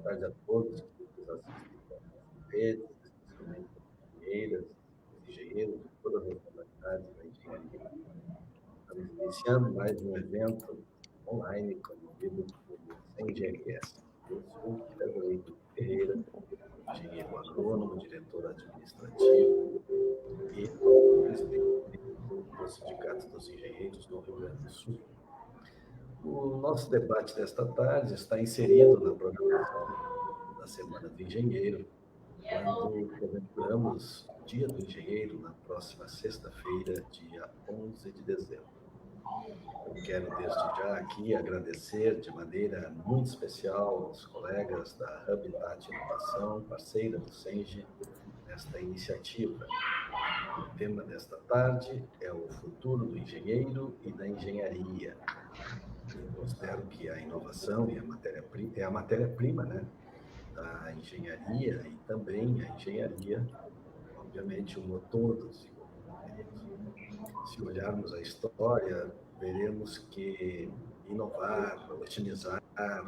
tarde a todos que nos assistem pelas redes, especialmente as engenheiras, os engenheiros de todas as modalidades da engenharia. Estamos iniciando mais um evento online promovido pelo CENGRS. Eu sou César Henrique Ferreira, engenheiro agrônomo, diretor administrativo e presidente do Sindicato dos Engenheiros do Rio Grande do Sul. O nosso debate desta tarde está inserido na programação da Semana do Engenheiro, quando comemoramos o Dia do Engenheiro na próxima sexta-feira, dia 11 de dezembro. Eu quero, desde já, aqui agradecer de maneira muito especial aos colegas da Habitat Inovação, parceira do SENGE, nesta iniciativa. O tema desta tarde é o futuro do engenheiro e da engenharia. Eu considero que a inovação e é a matéria-prima, né, da engenharia e também a engenharia, obviamente, o motor do desenvolvimento. Se olharmos a história, veremos que inovar, otimizar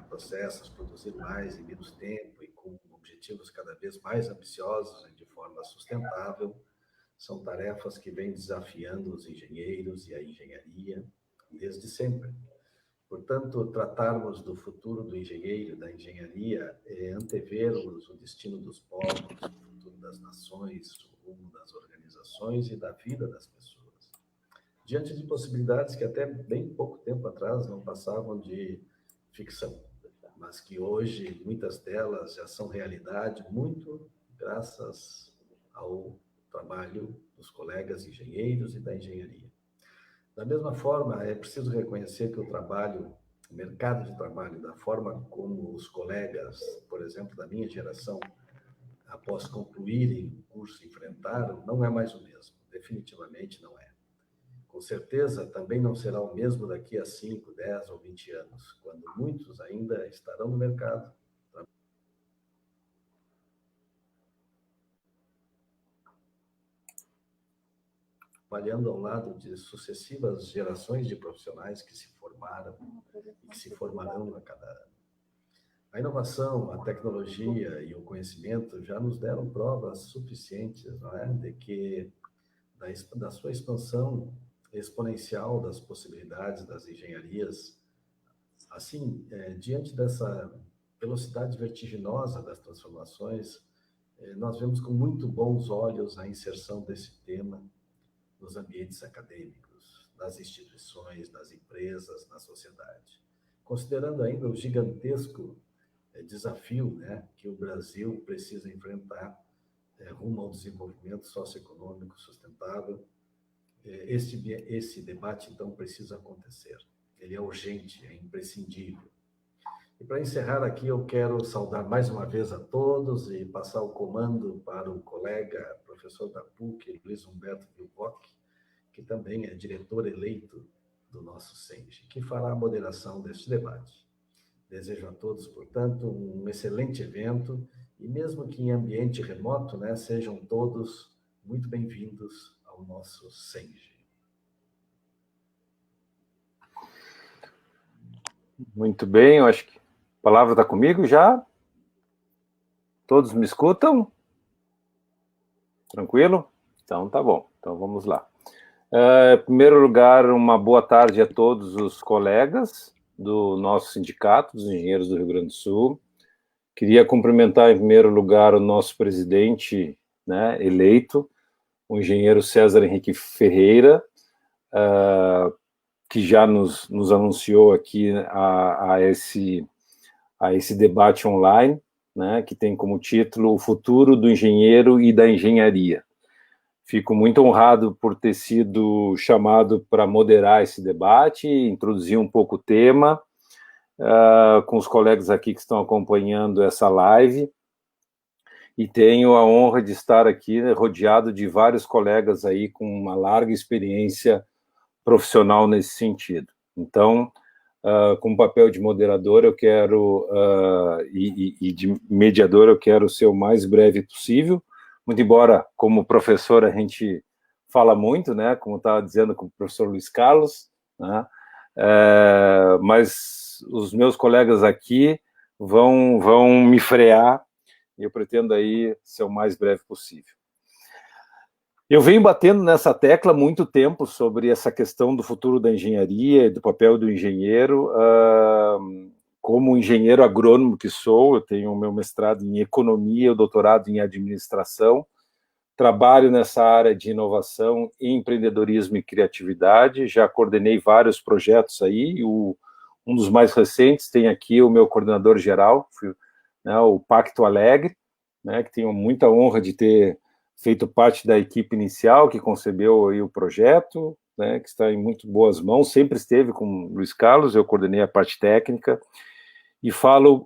processos, produzir mais em menos tempo e com objetivos cada vez mais ambiciosos e de forma sustentável, são tarefas que vêm desafiando os engenheiros e a engenharia desde sempre. Portanto, tratarmos do futuro do engenheiro e da engenharia é antevermos o destino dos povos, o futuro das nações, o rumo das organizações e da vida das pessoas. Diante de possibilidades que até bem pouco tempo atrás não passavam de ficção, mas que hoje muitas delas já são realidade, muito graças ao trabalho dos colegas engenheiros e da engenharia. Da mesma forma, é preciso reconhecer que o mercado de trabalho, da forma como os colegas, por exemplo, da minha geração, após concluírem o curso, enfrentaram, não é mais o mesmo. Definitivamente não é. Com certeza, também não será o mesmo daqui a 5, 10 ou 20 anos, quando muitos ainda estarão no mercado, trabalhando ao lado de sucessivas gerações de profissionais que se formaram e que se formarão a cada ano. A inovação, a tecnologia e o conhecimento já nos deram provas suficientes, não é, de que da sua expansão exponencial das possibilidades das engenharias. Assim, diante dessa velocidade vertiginosa das transformações, nós vemos com muito bons olhos a inserção desse tema nos ambientes acadêmicos, nas instituições, nas empresas, na sociedade. Considerando ainda o gigantesco desafio, né, que o Brasil precisa enfrentar rumo ao desenvolvimento socioeconômico sustentável, esse debate, então, precisa acontecer. Ele é urgente, é imprescindível. E para encerrar aqui, eu quero saudar mais uma vez a todos e passar o comando para o colega, professor da PUC, Luiz Humberto Vilboc, que também é diretor eleito do nosso SENGE, que fará a moderação deste debate. Desejo a todos, portanto, um excelente evento e mesmo que em ambiente remoto, né, sejam todos muito bem-vindos ao nosso SENGE. Muito bem, eu acho que a palavra está comigo já. Todos me escutam? Tranquilo? Então tá bom, então vamos lá. Em primeiro lugar, uma boa tarde a todos os colegas do nosso sindicato, dos engenheiros do Rio Grande do Sul. Queria cumprimentar, em primeiro lugar, o nosso presidente, né, eleito, o engenheiro César Henrique Ferreira, que já nos anunciou aqui a esse debate online, né, que tem como título O Futuro do Engenheiro e da Engenharia. Fico muito honrado por ter sido chamado para moderar esse debate, introduzir um pouco o tema, com os colegas aqui que estão acompanhando essa live, e tenho a honra de estar aqui, né, rodeado de vários colegas aí com uma larga experiência profissional nesse sentido. Então, com o papel de moderador, eu quero, e de mediador, eu quero ser o mais breve possível, muito embora, como professor, a gente fala muito, né, como estava dizendo com o professor Luiz Carlos, né, mas os meus colegas aqui vão me frear, e eu pretendo aí ser o mais breve possível. Eu venho batendo nessa tecla há muito tempo sobre essa questão do futuro da engenharia e do papel do engenheiro. Como engenheiro agrônomo que sou, eu tenho o meu mestrado em economia, o doutorado em administração, trabalho nessa área de inovação, empreendedorismo e criatividade, já coordenei vários projetos aí, um dos mais recentes tem aqui o meu coordenador geral, né, o Pacto Alegre, né, que tenho muita honra de ter feito parte da equipe inicial que concebeu aí o projeto, né, que está em muito boas mãos, sempre esteve com o Luiz Carlos, eu coordenei a parte técnica, e falo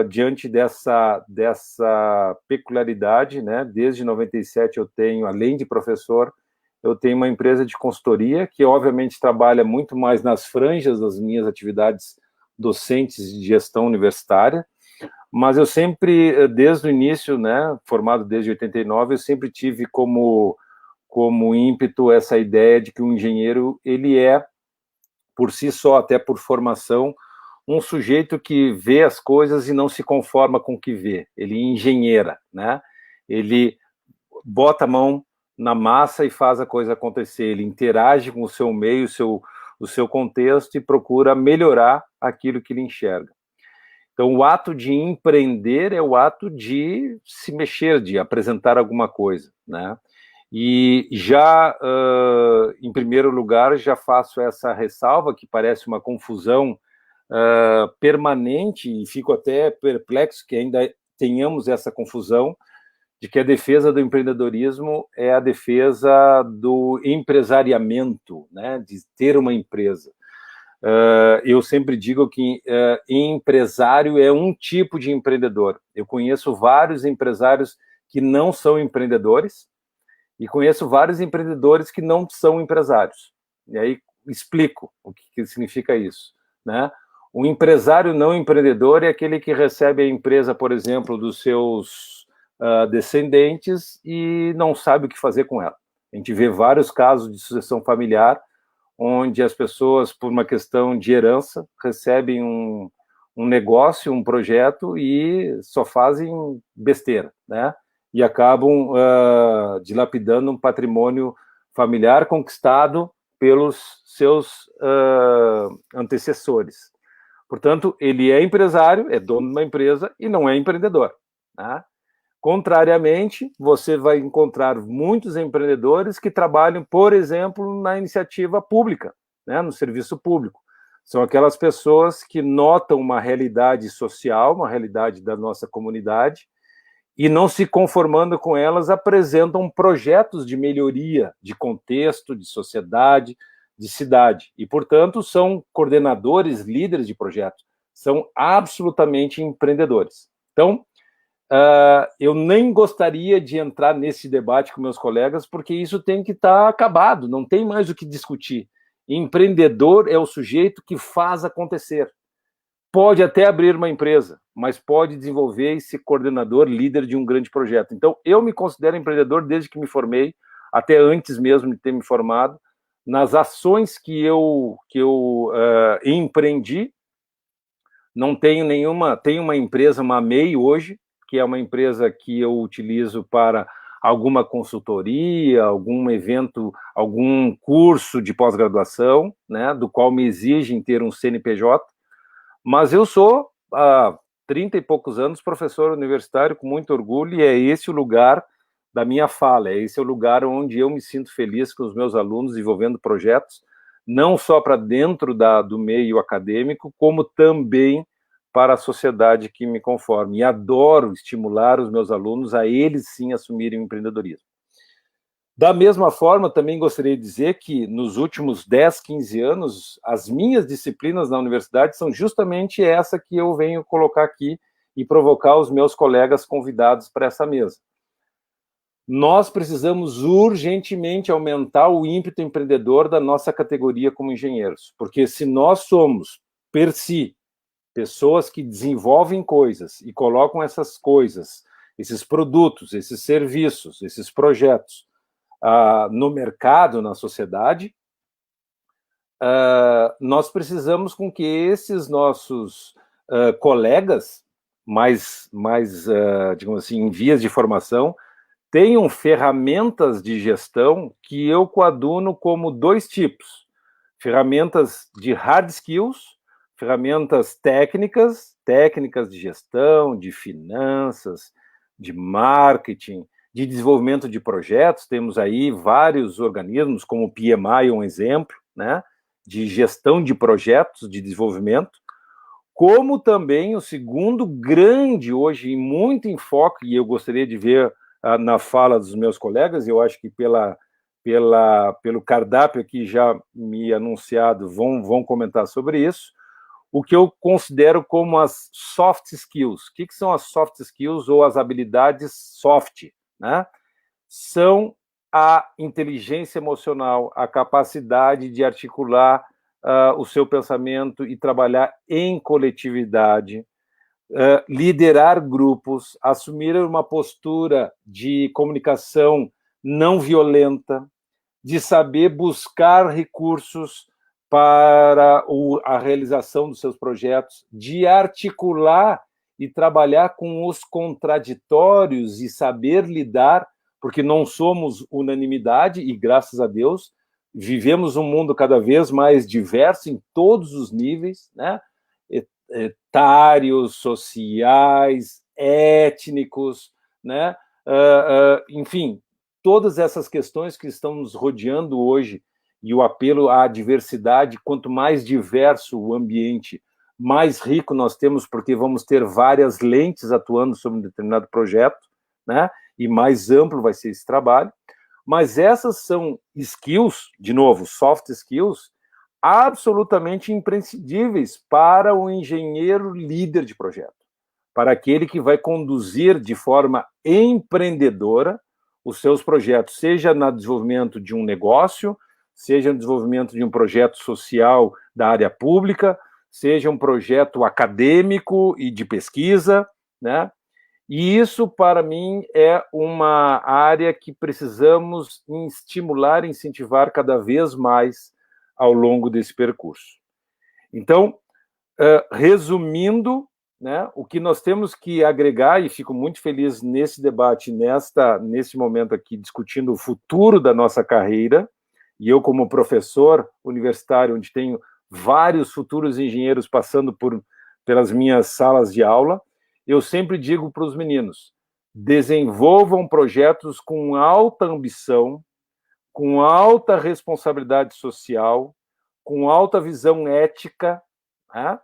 diante dessa peculiaridade, né, desde 97 eu tenho, além de professor, eu tenho uma empresa de consultoria que, obviamente, trabalha muito mais nas franjas das minhas atividades docentes de gestão universitária, mas eu sempre, desde o início, né, formado desde 89, eu sempre tive como ímpeto essa ideia de que o engenheiro, ele é, por si só, até por formação, um sujeito que vê as coisas e não se conforma com o que vê, ele engenheira, né? Ele bota a mão na massa e faz a coisa acontecer, ele interage com o seu meio, o seu contexto e procura melhorar aquilo que ele enxerga. Então, o ato de empreender é o ato de se mexer, de apresentar alguma coisa, né? E já, em primeiro lugar, já faço essa ressalva, que parece uma confusão permanente, e fico até perplexo que ainda tenhamos essa confusão, de que a defesa do empreendedorismo é a defesa do empresariamento, né, de ter uma empresa. Eu sempre digo que empresário é um tipo de empreendedor. Eu conheço vários empresários que não são empreendedores e conheço vários empreendedores que não são empresários. E aí explico o que significa isso, né? O empresário não empreendedor é aquele que recebe a empresa, por exemplo, dos seus descendentes e não sabe o que fazer com ela. A gente vê vários casos de sucessão familiar onde as pessoas, por uma questão de herança, recebem um negócio, um projeto e só fazem besteira, né? E acabam dilapidando um patrimônio familiar conquistado pelos seus antecessores. Portanto, ele é empresário, é dono de uma empresa e não é empreendedor, né? Contrariamente, você vai encontrar muitos empreendedores que trabalham, por exemplo, na iniciativa pública, né, no serviço público. São aquelas pessoas que notam uma realidade social, uma realidade da nossa comunidade, e não se conformando com elas, apresentam projetos de melhoria de contexto, de sociedade, de cidade. E, portanto, são coordenadores, líderes de projetos, são absolutamente empreendedores. Então, eu nem gostaria de entrar nesse debate com meus colegas, porque isso tem que estar acabado, não tem mais o que discutir. Empreendedor é o sujeito que faz acontecer. Pode até abrir uma empresa, mas pode desenvolver e ser coordenador, líder de um grande projeto. Então, eu me considero empreendedor desde que me formei, até antes mesmo de ter me formado, nas ações que eu empreendi. Não tenho nenhuma, tenho uma empresa, uma MEI hoje, que é uma empresa que eu utilizo para alguma consultoria, algum evento, algum curso de pós-graduação, né, do qual me exigem ter um CNPJ, mas eu sou, há 30 e poucos anos, professor universitário com muito orgulho, e é esse o lugar da minha fala, é esse o lugar onde eu me sinto feliz com os meus alunos desenvolvendo projetos, não só para dentro do meio acadêmico, como também para a sociedade que me conforme. E adoro estimular os meus alunos a eles sim assumirem o empreendedorismo. Da mesma forma, também gostaria de dizer que nos últimos 10, 15 anos, as minhas disciplinas na universidade são justamente essa que eu venho colocar aqui e provocar os meus colegas convidados para essa mesa. Nós precisamos urgentemente aumentar o ímpeto empreendedor da nossa categoria como engenheiros, porque se nós somos, per si, pessoas que desenvolvem coisas e colocam essas coisas, esses produtos, esses serviços, esses projetos no mercado, na sociedade, nós precisamos com que esses nossos colegas digamos assim, em vias de formação, tenham ferramentas de gestão que eu coaduno como 2 tipos: ferramentas de hard skills, ferramentas técnicas de gestão, de finanças, de marketing, de desenvolvimento de projetos. Temos aí vários organismos, como o PMI, um exemplo, né, de gestão de projetos de desenvolvimento, como também o segundo grande hoje, muito em foco, e eu gostaria de ver na fala dos meus colegas, eu acho que pelo cardápio aqui já me anunciado, vão comentar sobre isso, o que eu considero como as soft skills. O que são as soft skills ou as habilidades soft, né? São a inteligência emocional, a capacidade de articular o seu pensamento e trabalhar em coletividade, liderar grupos, assumir uma postura de comunicação não violenta, de saber buscar recursos para a realização dos seus projetos, de articular e trabalhar com os contraditórios e saber lidar, porque não somos unanimidade e, graças a Deus, vivemos um mundo cada vez mais diverso em todos os níveis, né? Etários, sociais, étnicos, né? Enfim, todas essas questões que estão nos rodeando hoje e o apelo à diversidade, quanto mais diverso o ambiente, mais rico nós temos, porque vamos ter várias lentes atuando sobre um determinado projeto, né? E mais amplo vai ser esse trabalho. Mas essas são skills, de novo, soft skills, absolutamente imprescindíveis para o engenheiro líder de projeto, para aquele que vai conduzir de forma empreendedora os seus projetos, seja no desenvolvimento de um negócio, seja no desenvolvimento de um projeto social da área pública, seja um projeto acadêmico e de pesquisa, né? E isso, para mim, é uma área que precisamos estimular e incentivar cada vez mais ao longo desse percurso. Então, resumindo, né, o que nós temos que agregar, e fico muito feliz nesse debate, nesse momento aqui, discutindo o futuro da nossa carreira, e eu como professor universitário, onde tenho vários futuros engenheiros passando pelas minhas salas de aula, eu sempre digo para os meninos: desenvolvam projetos com alta ambição, com alta responsabilidade social, com alta visão ética, né?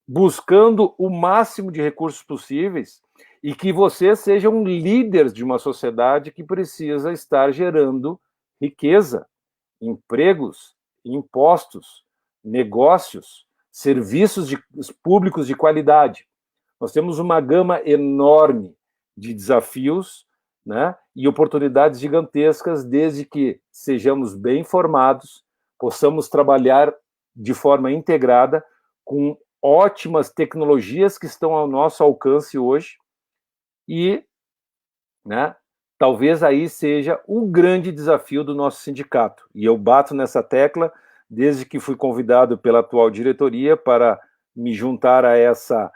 Buscando o máximo de recursos possíveis, e que vocês sejam líderes de uma sociedade que precisa estar gerando riqueza, empregos, impostos, negócios, serviços públicos de qualidade. Nós temos uma gama enorme de desafios, né, e oportunidades gigantescas, desde que sejamos bem informados, possamos trabalhar de forma integrada com ótimas tecnologias que estão ao nosso alcance hoje e, né, talvez aí seja o grande desafio do nosso sindicato. E eu bato nessa tecla desde que fui convidado pela atual diretoria para me juntar a essa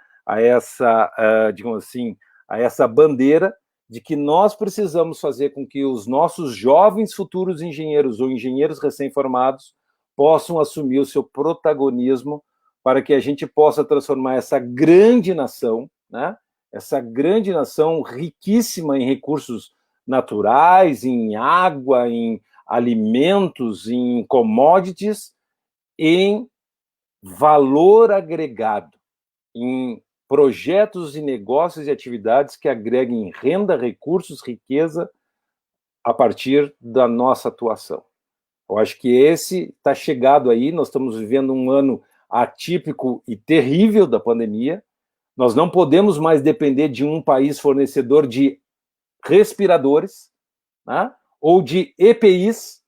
digamos assim, a essa bandeira de que nós precisamos fazer com que os nossos jovens futuros engenheiros ou engenheiros recém-formados possam assumir o seu protagonismo para que a gente possa transformar essa grande nação, né, essa grande nação riquíssima em recursos naturais, em água, em alimentos, em commodities, em valor agregado, em projetos e negócios e atividades que agreguem renda, recursos, riqueza a partir da nossa atuação. Eu acho que esse está chegado aí, nós estamos vivendo um ano atípico e terrível da pandemia, nós não podemos mais depender de um país fornecedor de respiradores, né, ou de EPIs,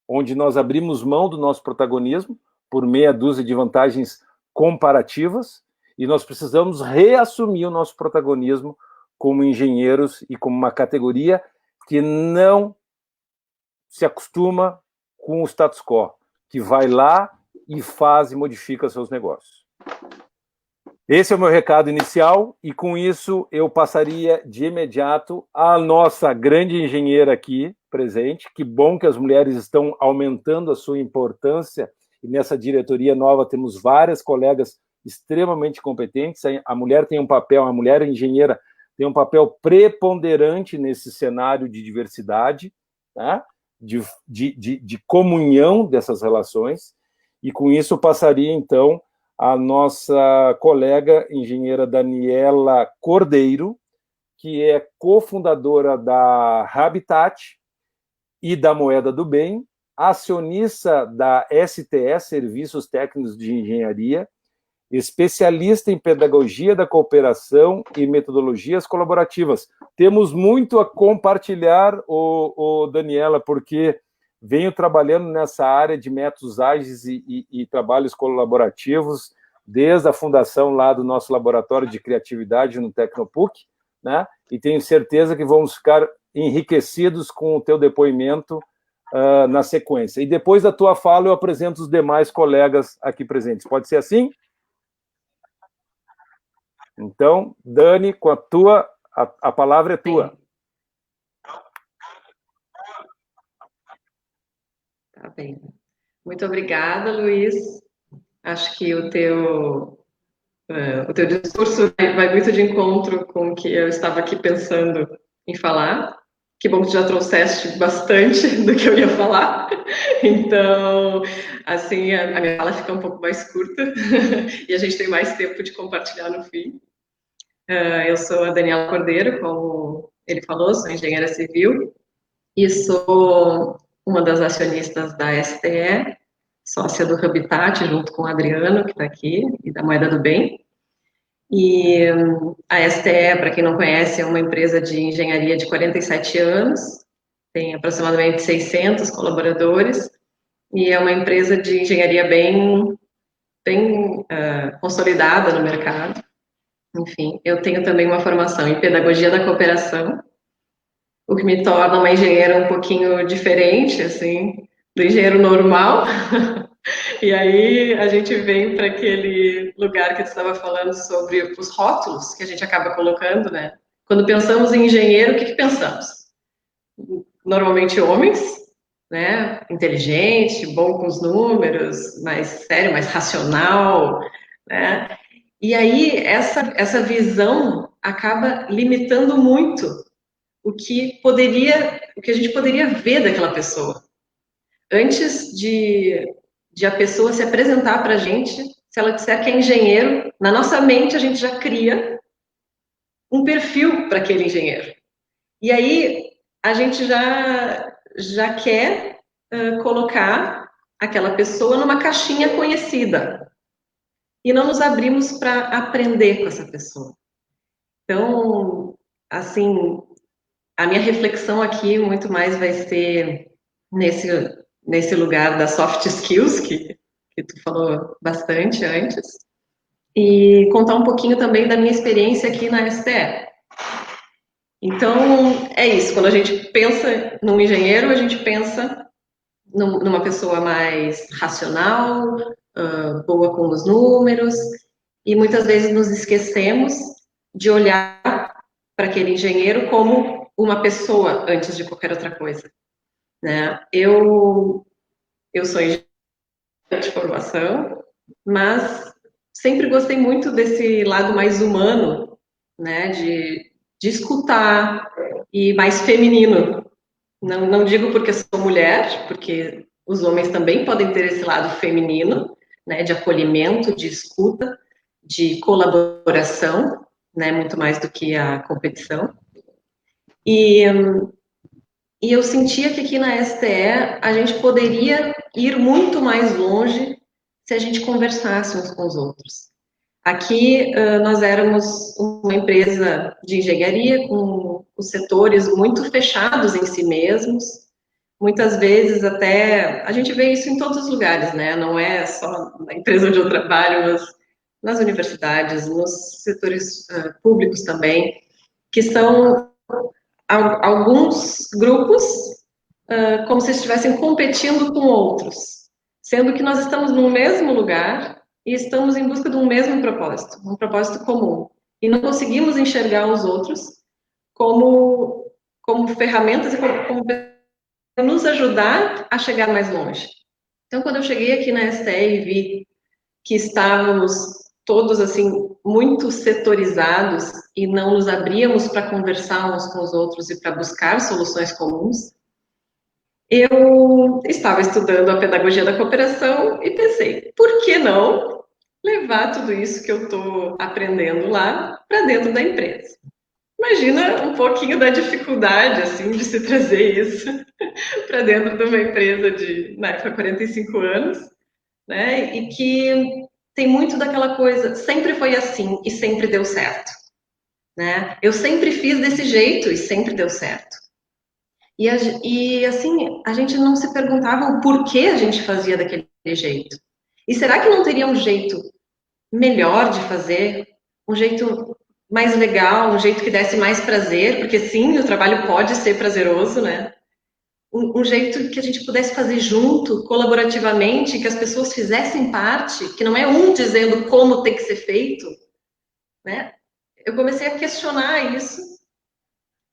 onde nós abrimos mão do nosso protagonismo por meia dúzia de vantagens comparativas, e nós precisamos reassumir o nosso protagonismo como engenheiros e como uma categoria que não se acostuma com o status quo, que vai lá e faz e modifica seus negócios. Esse é o meu recado inicial, e com isso eu passaria de imediato à nossa grande engenheira aqui presente. Que bom que as mulheres estão aumentando a sua importância, e nessa diretoria nova temos várias colegas extremamente competentes. A mulher tem um papel, a mulher engenheira tem um papel preponderante nesse cenário de diversidade, tá? de comunhão dessas relações, e com isso eu passaria, então, a nossa colega engenheira Daniela Cordeiro, que é cofundadora da Habitat e da Moeda do Bem, acionista da STE, Serviços Técnicos de Engenharia, especialista em pedagogia da cooperação e metodologias colaborativas. Temos muito a compartilhar, Daniela, porque venho trabalhando nessa área de métodos ágeis e trabalhos colaborativos desde a fundação lá do nosso laboratório de criatividade no Tecnopuc, né? E tenho certeza que vamos ficar enriquecidos com o teu depoimento na sequência. E depois da tua fala eu apresento os demais colegas aqui presentes. Pode ser assim? Então, Dani, com a palavra é tua. Sim. Tá bem. Muito obrigada, Luiz. Acho que o teu discurso vai muito de encontro com o que eu estava aqui pensando em falar. Que bom que já trouxeste bastante do que eu ia falar. Então, assim, a minha fala fica um pouco mais curta e a gente tem mais tempo de compartilhar no fim. Eu sou a Daniela Cordeiro, como ele falou, sou engenheira civil e sou uma das acionistas da STE, sócia do Habitat, junto com o Adriano, que está aqui, e da Moeda do Bem. E a STE, para quem não conhece, é uma empresa de engenharia de 47 anos, tem aproximadamente 600 colaboradores, e é uma empresa de engenharia bem consolidada no mercado. Enfim, eu tenho também uma formação em pedagogia da cooperação, o que me torna uma engenheira um pouquinho diferente, assim, do engenheiro normal. E aí a gente vem para aquele lugar que você estava falando sobre os rótulos que a gente acaba colocando, né? Quando pensamos em engenheiro, o que pensamos? Normalmente homens, né? Inteligente, bom com os números, mais sério, mais racional, né? E aí essa visão acaba limitando muito o que a gente poderia ver daquela pessoa. Antes de a pessoa se apresentar para a gente, se ela disser que é engenheiro, na nossa mente a gente já cria um perfil para aquele engenheiro. E aí a gente já quer colocar aquela pessoa numa caixinha conhecida. E não nos abrimos para aprender com essa pessoa. Então, assim, a minha reflexão aqui muito mais vai ser nesse lugar das soft skills, que tu falou bastante antes, e contar um pouquinho também da minha experiência aqui na STE. Então, é isso, quando a gente pensa num engenheiro, a gente pensa numa pessoa mais racional, boa com os números, e muitas vezes nos esquecemos de olhar para aquele engenheiro como uma pessoa antes de qualquer outra coisa, né? Eu sou engenheira de formação, mas sempre gostei muito desse lado mais humano, né? De escutar e mais feminino. Não digo porque sou mulher, porque os homens também podem ter esse lado feminino, né? De acolhimento, de escuta, de colaboração, né? Muito mais do que a competição. E eu sentia que aqui na STE a gente poderia ir muito mais longe se a gente conversasse uns com os outros. Aqui nós éramos uma empresa de engenharia com os setores muito fechados em si mesmos. Muitas vezes até, a gente vê isso em todos os lugares, né? Não é só na empresa onde eu trabalho, mas nas universidades, nos setores públicos também, que são alguns grupos como se estivessem competindo com outros, sendo que nós estamos no mesmo lugar, e estamos em busca de um mesmo propósito, um propósito comum. E não conseguimos enxergar os outros como ferramentas e como nos ajudar a chegar mais longe. Então, quando eu cheguei aqui na STE e vi que estávamos todos assim muito setorizados e não nos abríamos para conversar uns com os outros e para buscar soluções comuns, eu estava estudando a pedagogia da cooperação e pensei, por que não levar tudo isso que eu estou aprendendo lá para dentro da empresa? Imagina um pouquinho da dificuldade assim de se trazer isso para dentro de uma empresa de, na época, 45 anos, né? E que tem muito daquela coisa, sempre foi assim e sempre deu certo, né? Eu sempre fiz desse jeito e sempre deu certo. E assim, a gente não se perguntava o porquê a gente fazia daquele jeito. E será que não teria um jeito melhor de fazer? Um jeito mais legal, um jeito que desse mais prazer? Porque sim, o trabalho pode ser prazeroso, né? Um jeito que a gente pudesse fazer junto, colaborativamente, que as pessoas fizessem parte, que não é um dizendo como tem que ser feito, né? Eu comecei a questionar isso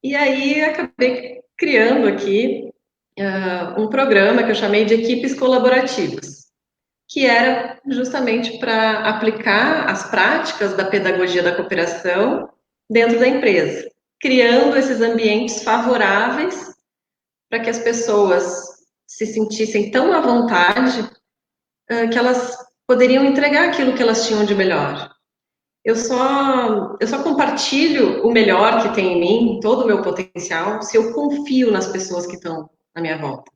e aí acabei criando aqui um programa que eu chamei de equipes colaborativas, que era justamente para aplicar as práticas da pedagogia da cooperação dentro da empresa, criando esses ambientes favoráveis para que as pessoas se sentissem tão à vontade que elas poderiam entregar aquilo que elas tinham de melhor. Eu só compartilho o melhor que tem em mim, todo o meu potencial, se eu confio nas pessoas que estão na minha volta.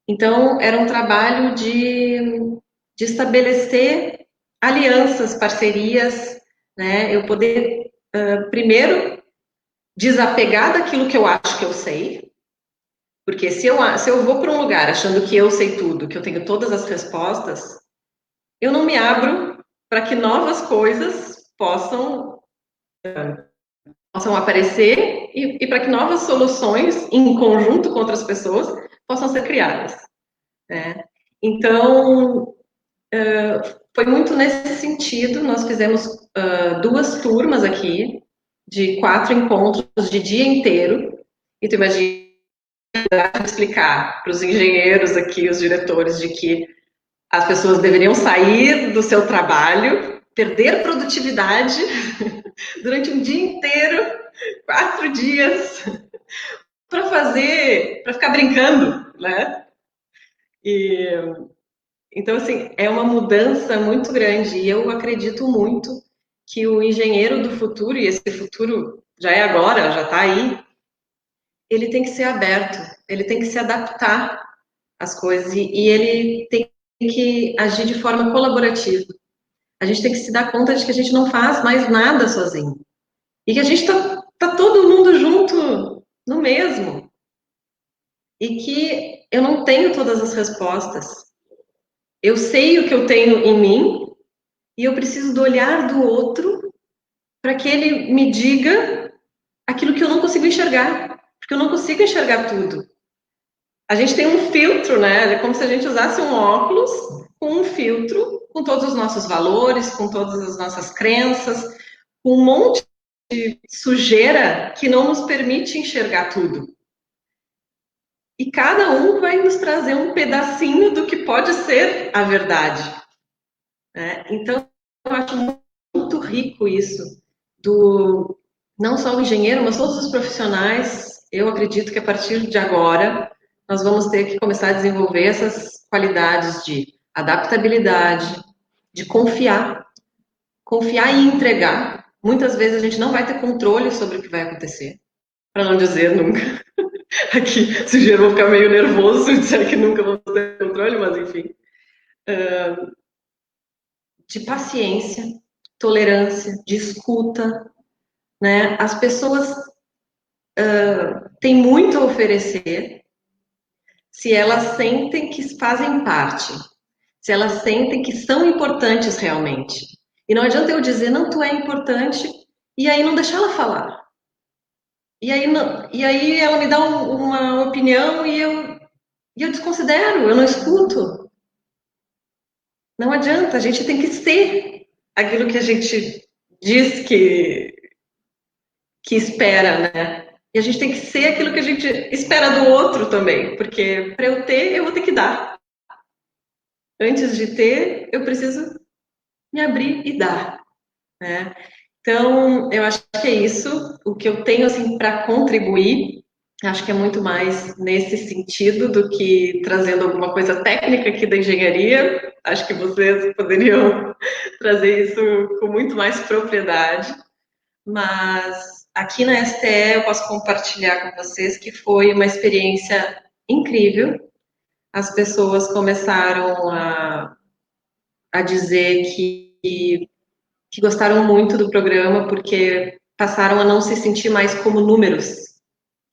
Então, era um trabalho de estabelecer alianças, parcerias, né? Eu poder, primeiro, desapegar daquilo que eu acho que eu sei, porque se eu vou para um lugar achando que eu sei tudo, que eu tenho todas as respostas, eu não me abro para que novas coisas possam aparecer e para que novas soluções, em conjunto com outras pessoas, possam ser criadas, né? Então, foi muito nesse sentido. Nós fizemos 2 turmas aqui, de 4 encontros de dia inteiro, e tu imagina explicar para os engenheiros aqui, os diretores, de que as pessoas deveriam sair do seu trabalho, perder produtividade durante um dia inteiro, 4 dias, para ficar brincando, né? E, então, assim, é uma mudança muito grande e eu acredito muito que o engenheiro do futuro, e esse futuro já é agora, já está aí, ele tem que ser aberto, ele tem que se adaptar às coisas e ele tem que agir de forma colaborativa. A gente tem que se dar conta de que a gente não faz mais nada sozinho. E que a gente tá todo mundo junto no mesmo. E que eu não tenho todas as respostas. Eu sei o que eu tenho em mim e eu preciso do olhar do outro para que ele me diga aquilo que eu não consigo enxergar. Porque eu não consigo enxergar tudo. A gente tem um filtro, né? É como se a gente usasse um óculos com um filtro, com todos os nossos valores, com todas as nossas crenças, com um monte de sujeira que não nos permite enxergar tudo. E cada um vai nos trazer um pedacinho do que pode ser a verdade, né? Então, eu acho muito rico isso, não só o engenheiro, mas todos os profissionais. Eu acredito que a partir de agora, nós vamos ter que começar a desenvolver essas qualidades de adaptabilidade, de confiar e entregar. Muitas vezes a gente não vai ter controle sobre o que vai acontecer, para não dizer nunca. Aqui, se eu vou ficar meio nervoso se disser que nunca vou ter controle, mas enfim. De paciência, tolerância, de escuta, né? As pessoas têm muito a oferecer se elas sentem que fazem parte, se elas sentem que são importantes realmente. E não adianta eu dizer, não, tu é importante, e aí não deixar ela falar. E aí ela me dá uma opinião e eu desconsidero, eu não escuto. Não adianta, a gente tem que ser aquilo que a gente diz que espera, né? E a gente tem que ser aquilo que a gente espera do outro também, porque para eu ter, eu vou ter que dar. Antes de ter, eu preciso me abrir e dar, né? Então, eu acho que é isso. O que eu tenho assim para contribuir, acho que é muito mais nesse sentido do que trazendo alguma coisa técnica aqui da engenharia. Acho que vocês poderiam trazer isso com muito mais propriedade. Mas aqui na STE eu posso compartilhar com vocês que foi uma experiência incrível. As pessoas começaram a dizer que gostaram muito do programa porque passaram a não se sentir mais como números.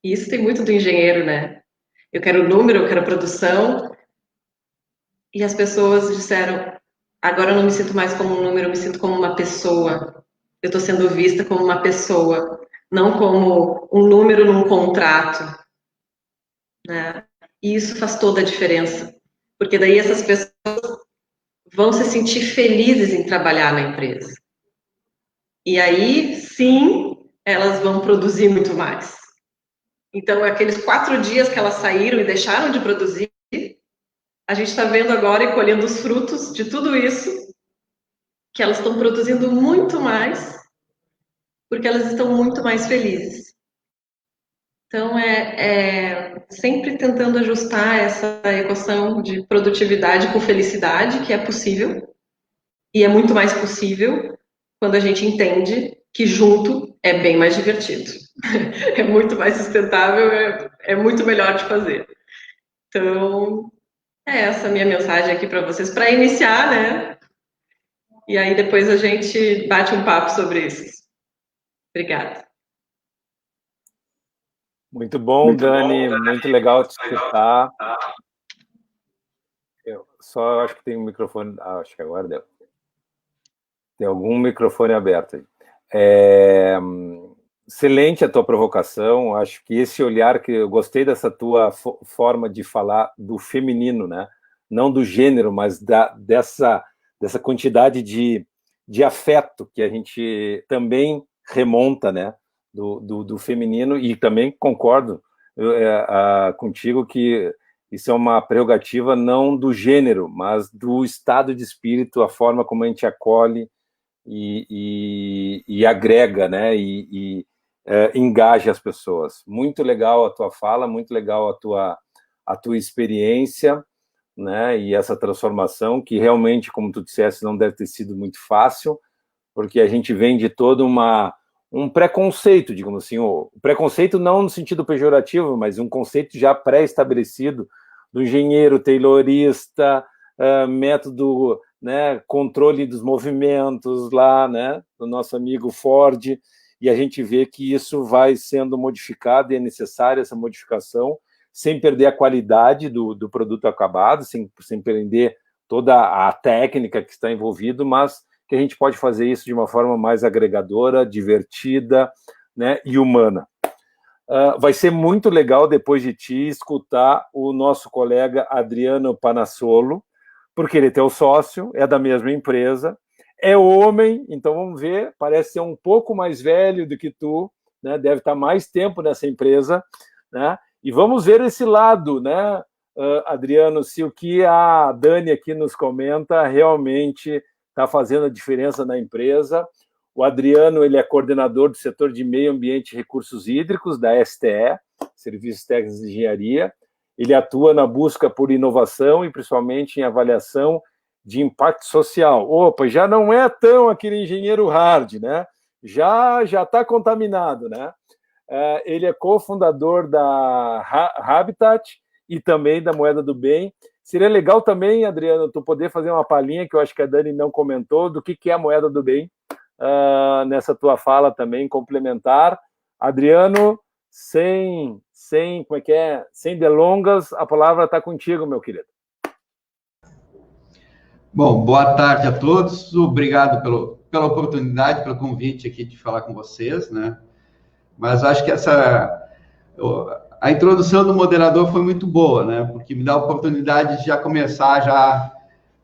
E isso tem muito do engenheiro, né? Eu quero número, eu quero produção. E as pessoas disseram: agora eu não me sinto mais como um número, eu me sinto como uma pessoa. Eu estou sendo vista como uma pessoa, não como um número num contrato, né? E isso faz toda a diferença, porque daí essas pessoas vão se sentir felizes em trabalhar na empresa. E aí, sim, elas vão produzir muito mais. Então, aqueles 4 dias que elas saíram e deixaram de produzir, a gente está vendo agora e colhendo os frutos de tudo isso, que elas estão produzindo muito mais, porque elas estão muito mais felizes. Então, sempre tentando ajustar essa equação de produtividade com felicidade, que é possível, e é muito mais possível quando a gente entende que junto é bem mais divertido. É muito mais sustentável, é muito melhor de fazer. Então, é essa a minha mensagem aqui para vocês, para iniciar, né? E aí depois a gente bate um papo sobre isso. Obrigada. Muito bom, Dani, muito legal te escutar. Eu só acho que tem um microfone, acho que agora deu. Tem algum microfone aberto aí. Excelente a tua provocação, acho que esse olhar, que eu gostei dessa tua forma de falar do feminino, né? Não do gênero, mas dessa quantidade de afeto que a gente também remonta, né? Do feminino, e também concordo contigo que isso é uma prerrogativa não do gênero, mas do estado de espírito, a forma como a gente acolhe e agrega, né? Engaja as pessoas. Muito legal a tua fala, muito legal a tua experiência, né? E essa transformação que realmente, como tu disseste, não deve ter sido muito fácil, porque a gente vem de todo um preconceito, digamos assim, o preconceito não no sentido pejorativo, mas um conceito já pré-estabelecido do engenheiro taylorista, método, né, controle dos movimentos lá, né, do nosso amigo Ford, e a gente vê que isso vai sendo modificado e é necessária essa modificação, sem perder a qualidade do produto acabado, sem perder toda a técnica que está envolvida, mas que a gente pode fazer isso de uma forma mais agregadora, divertida, né, e humana. Vai ser muito legal, depois de ti, escutar o nosso colega Adriano Panassolo, porque ele é teu sócio, é da mesma empresa, é homem, então vamos ver, parece ser um pouco mais velho do que tu, né, deve estar mais tempo nessa empresa, né, e vamos ver esse lado, né, Adriano, se o que a Dani aqui nos comenta realmente está fazendo a diferença na empresa. O Adriano, ele é coordenador do setor de Meio Ambiente e Recursos Hídricos da STE, Serviços Técnicos de Engenharia. Ele atua na busca por inovação e principalmente em avaliação de impacto social. Opa, já não é tão aquele engenheiro hard, né? Já está contaminado, né? Ele é cofundador da Habitat e também da Moeda do Bem. Seria legal também, Adriano, tu poder fazer uma palhinha, que eu acho que a Dani não comentou, do que é a Moeda do Bem, nessa tua fala também, complementar. Adriano, sem delongas, a palavra está contigo, meu querido. Bom, boa tarde a todos, obrigado pela oportunidade, pelo convite aqui de falar com vocês, né? Mas acho que a introdução do moderador foi muito boa, né? Porque me dá a oportunidade de já começar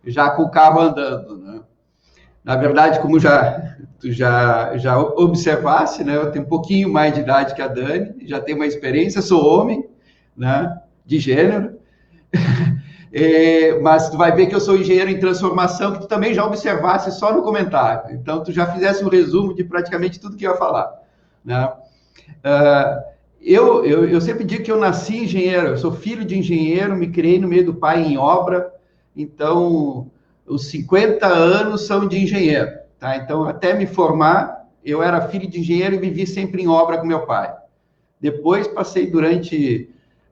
já com o carro andando, né? Na verdade, como tu já observasse, né? Eu tenho um pouquinho mais de idade que a Dani, já tenho uma experiência, sou homem, né? De gênero, mas tu vai ver que eu sou engenheiro em transformação, que tu também já observasse só no comentário. Então, tu já fizesse um resumo de praticamente tudo que eu ia falar, né? Eu sempre digo que eu nasci engenheiro, eu sou filho de engenheiro, me criei no meio do pai em obra, então os 50 anos são de engenheiro, tá? Então, até me formar, eu era filho de engenheiro e vivi sempre em obra com meu pai. Depois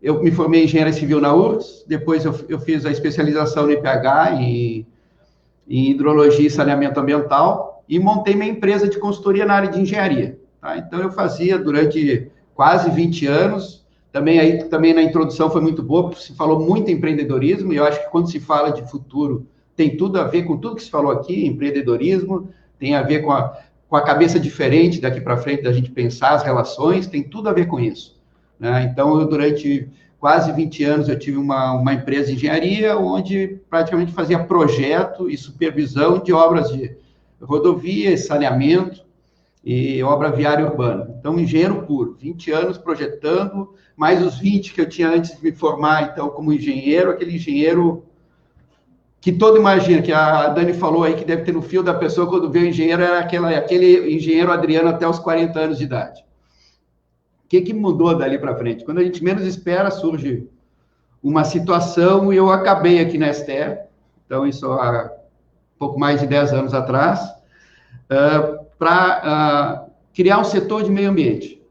eu me formei em engenharia civil na URGS, depois eu fiz a especialização no IPH em hidrologia e saneamento ambiental e montei minha empresa de consultoria na área de engenharia, tá? Então, eu fazia durante quase 20 anos, também na introdução foi muito boa, porque se falou muito em empreendedorismo, e eu acho que quando se fala de futuro, tem tudo a ver com tudo que se falou aqui, empreendedorismo, tem a ver com a cabeça diferente daqui para frente, da gente pensar as relações, tem tudo a ver com isso, né? Então, durante quase 20 anos, eu tive uma empresa de engenharia, onde praticamente fazia projeto e supervisão de obras de rodovia, saneamento, e obra viária urbana. Então, engenheiro puro, 20 anos projetando, mais os 20 que eu tinha antes de me formar, então, como engenheiro, aquele engenheiro que todo imagina, que a Dani falou aí, que deve ter no fio da pessoa, quando vê o engenheiro, era aquele engenheiro Adriano até os 40 anos de idade. O que mudou dali para frente? Quando a gente menos espera, surge uma situação, e eu acabei aqui na STE, então, isso há pouco mais de 10 anos atrás, para criar um setor de meio ambiente.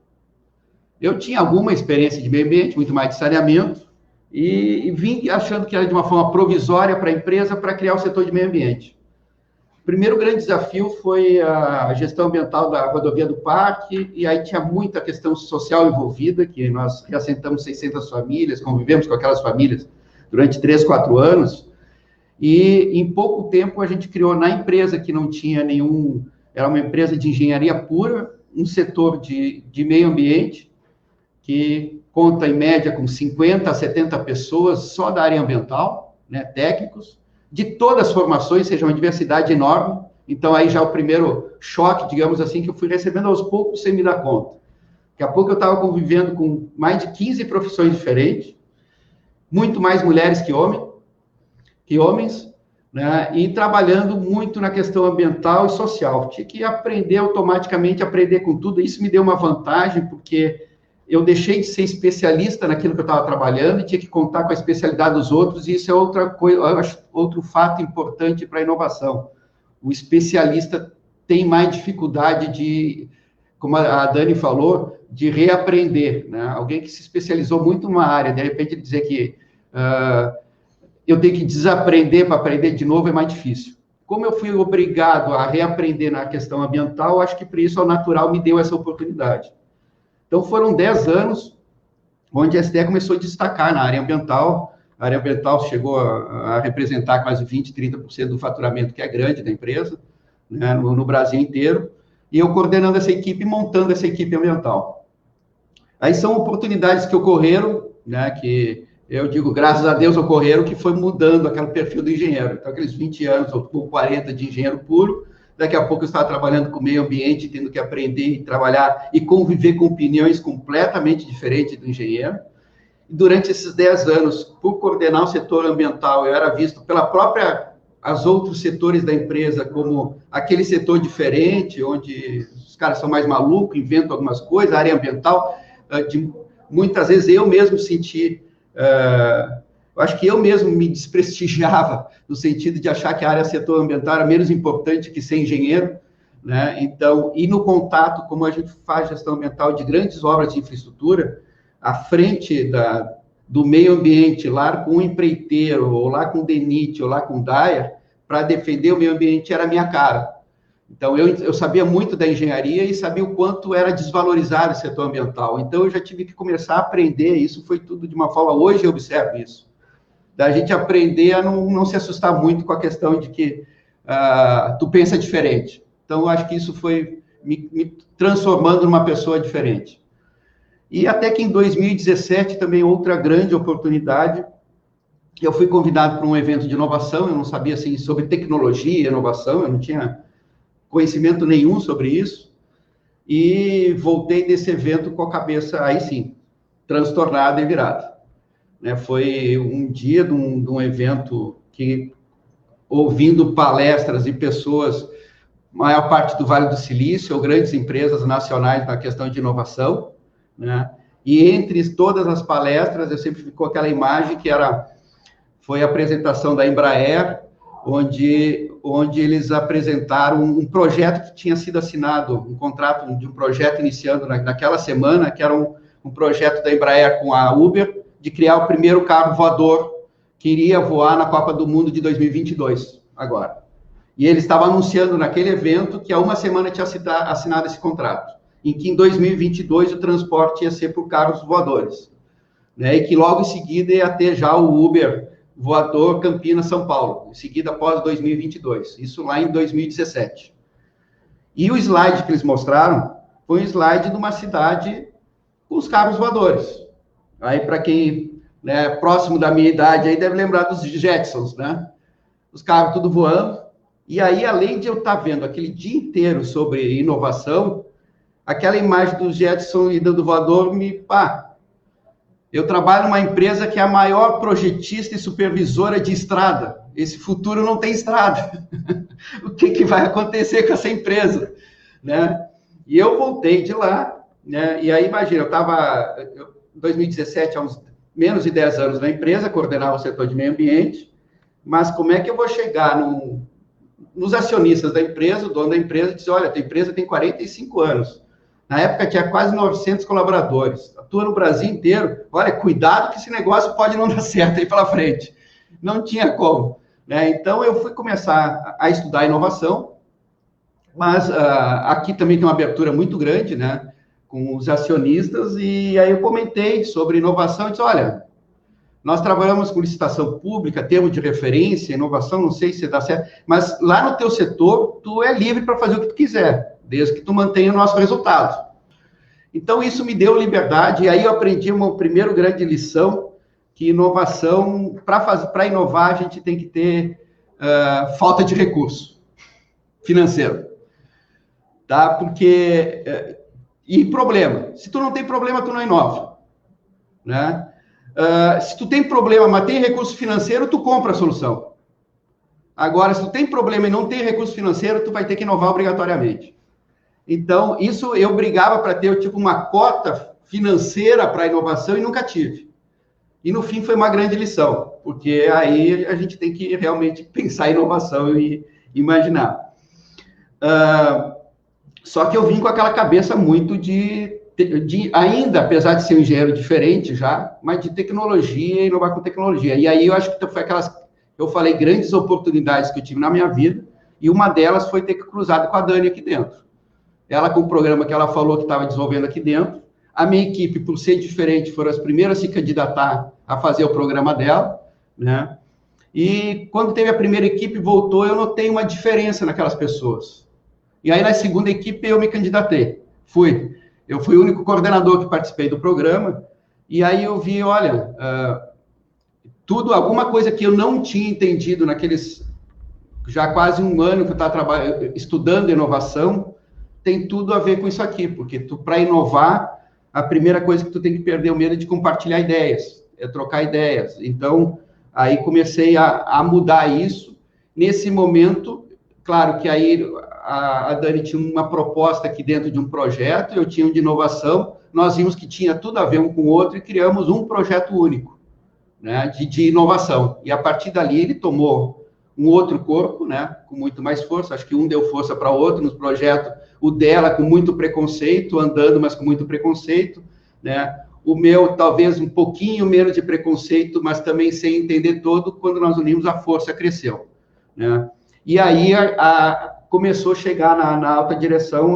Eu tinha alguma experiência de meio ambiente, muito mais de saneamento, e vim achando que era de uma forma provisória para a empresa para criar o setor de meio ambiente. O primeiro grande desafio foi a gestão ambiental da rodovia do Parque, e aí tinha muita questão social envolvida, que nós reassentamos 600 famílias, convivemos com aquelas famílias durante 3, 4 anos, e em pouco tempo a gente criou na empresa, que não tinha era uma empresa de engenharia pura, um setor de meio ambiente, que conta em média com 50 a 70 pessoas só da área ambiental, né, técnicos, de todas as formações, seja uma diversidade enorme. Então, aí já o primeiro choque, digamos assim, que eu fui recebendo aos poucos sem me dar conta. Daqui a pouco eu estava convivendo com mais de 15 profissões diferentes, muito mais mulheres que homens, né, e trabalhando muito na questão ambiental e social. Tinha que aprender automaticamente, aprender com tudo. Isso me deu uma vantagem, porque eu deixei de ser especialista naquilo que eu estava trabalhando e tinha que contar com a especialidade dos outros, e isso é outra coisa, eu acho, outro fato importante para a inovação. O especialista tem mais dificuldade de, como a Dani falou, de reaprender, né? Alguém que se especializou muito numa área, de repente dizer que eu tenho que desaprender para aprender de novo é mais difícil. Como eu fui obrigado a reaprender na questão ambiental, acho que por isso o natural me deu essa oportunidade. Então, foram 10 anos onde a STE começou a destacar na área ambiental. A área ambiental chegou a representar quase 20%, 30% do faturamento, que é grande da empresa, né, no Brasil inteiro, e eu coordenando essa equipe e montando essa equipe ambiental. Aí são oportunidades que ocorreram, né, que eu digo, graças a Deus ocorreram, que foi mudando aquele perfil do engenheiro. Então, aqueles 20 anos ou 40 de engenheiro puro, daqui a pouco eu estava trabalhando com o meio ambiente, tendo que aprender e trabalhar e conviver com opiniões completamente diferentes do engenheiro. E durante esses 10 anos, por coordenar o setor ambiental, eu era visto as outros setores da empresa como aquele setor diferente, onde os caras são mais malucos, inventam algumas coisas, a área ambiental, muitas vezes eu mesmo senti... eu acho que eu mesmo me desprestigiava no sentido de achar que a área setor ambiental era menos importante que ser engenheiro, né? Então, e no contato, como a gente faz gestão ambiental de grandes obras de infraestrutura, à frente do meio ambiente, lá com o empreiteiro, ou lá com o DENIT, ou lá com o DAIA, para defender o meio ambiente era a minha cara. Então, eu sabia muito da engenharia e sabia o quanto era desvalorizado o setor ambiental. Então, eu já tive que começar a aprender, isso foi tudo de uma forma, hoje eu observo isso, da gente aprender a não se assustar muito com a questão de que tu pensa diferente. Então, eu acho que isso foi me transformando numa pessoa diferente. E até que em 2017, também outra grande oportunidade, eu fui convidado para um evento de inovação, eu não sabia, assim, sobre tecnologia e inovação, eu não tinha conhecimento nenhum sobre isso, e voltei desse evento com a cabeça, aí sim, transtornada e virada. Né? Foi um dia de um evento que, ouvindo palestras e pessoas, maior parte do Vale do Silício, ou grandes empresas nacionais na questão de inovação, né? E entre todas as palestras, eu sempre ficou aquela imagem que foi a apresentação da Embraer, onde eles apresentaram um projeto que tinha sido assinado, um contrato de um projeto iniciando naquela semana, que era um projeto da Embraer com a Uber, de criar o primeiro carro voador que iria voar na Copa do Mundo de 2022, agora. E ele estava anunciando naquele evento que há uma semana tinha assinado esse contrato, em que em 2022 o transporte ia ser por carros voadores, né? E que logo em seguida ia ter já o Uber voador Campinas-São Paulo, em seguida após 2022, isso lá em 2017. E o slide que eles mostraram foi um slide de uma cidade com os carros voadores. Aí, para quem é próximo da minha idade, aí deve lembrar dos Jetsons, né? Os carros tudo voando. E aí, além de eu estar vendo aquele dia inteiro sobre inovação, aquela imagem do Jetson e do voador eu trabalho numa empresa que é a maior projetista e supervisora de estrada. Esse futuro não tem estrada. O que vai acontecer com essa empresa? Né? E eu voltei de lá, né? E aí, imagina, eu estava em 2017, há uns menos de 10 anos na empresa, coordenava o setor de meio ambiente, mas como é que eu vou chegar nos acionistas da empresa, o dono da empresa, e dizer, olha, a tua empresa tem 45 anos. Na época tinha quase 900 colaboradores, atua no Brasil inteiro. Olha, cuidado que esse negócio pode não dar certo aí pela frente. Não tinha como. Né? Então, eu fui começar a estudar inovação, mas aqui também tem uma abertura muito grande, né, com os acionistas, e aí eu comentei sobre inovação e disse, olha, nós trabalhamos com licitação pública, termo de referência, inovação, não sei se dá certo, mas lá no teu setor, tu é livre para fazer o que tu quiser, desde que tu mantenha o nosso resultado. Então, isso me deu liberdade, e aí eu aprendi uma primeira grande lição, que inovação, para inovar, a gente tem que ter falta de recurso financeiro. Tá? Porque, e problema. Se tu não tem problema, tu não inova. Né? Se tu tem problema, mas tem recurso financeiro, tu compra a solução. Agora, se tu tem problema e não tem recurso financeiro, tu vai ter que inovar obrigatoriamente. Então, isso eu brigava para ter, tipo, uma cota financeira para a inovação e nunca tive. E, no fim, foi uma grande lição, porque aí a gente tem que realmente pensar em inovação e imaginar. Só que eu vim com aquela cabeça muito ainda, apesar de ser um engenheiro diferente já, mas de tecnologia, inovar com tecnologia. E aí eu acho que foi aquelas, eu falei, grandes oportunidades que eu tive na minha vida, e uma delas foi ter cruzado com a Dani aqui dentro. Ela, com o programa que ela falou que estava desenvolvendo aqui dentro, a minha equipe, por ser diferente, foram as primeiras a se candidatar a fazer o programa dela, né? E quando teve a primeira equipe, voltou, eu notei uma diferença naquelas pessoas. E aí, na segunda equipe, eu me candidatei. Eu fui o único coordenador que participei do programa, e aí eu vi, olha, alguma coisa que eu não tinha entendido naqueles, já quase um ano que eu estava estudando inovação, tem tudo a ver com isso aqui, porque para inovar, a primeira coisa que tu tem que perder o medo é de compartilhar ideias, é trocar ideias. Então, aí comecei a mudar isso. Nesse momento, claro que aí a Dani tinha uma proposta aqui dentro de um projeto, eu tinha um de inovação, nós vimos que tinha tudo a ver um com o outro e criamos um projeto único, né, de inovação. E a partir dali ele tomou um outro corpo, né, com muito mais força, acho que um deu força para o outro nos projetos, o dela com muito preconceito, andando, mas com muito preconceito, né, o meu talvez um pouquinho menos de preconceito, mas também sem entender todo, quando nós unimos a força cresceu, né. E aí começou a chegar na alta direção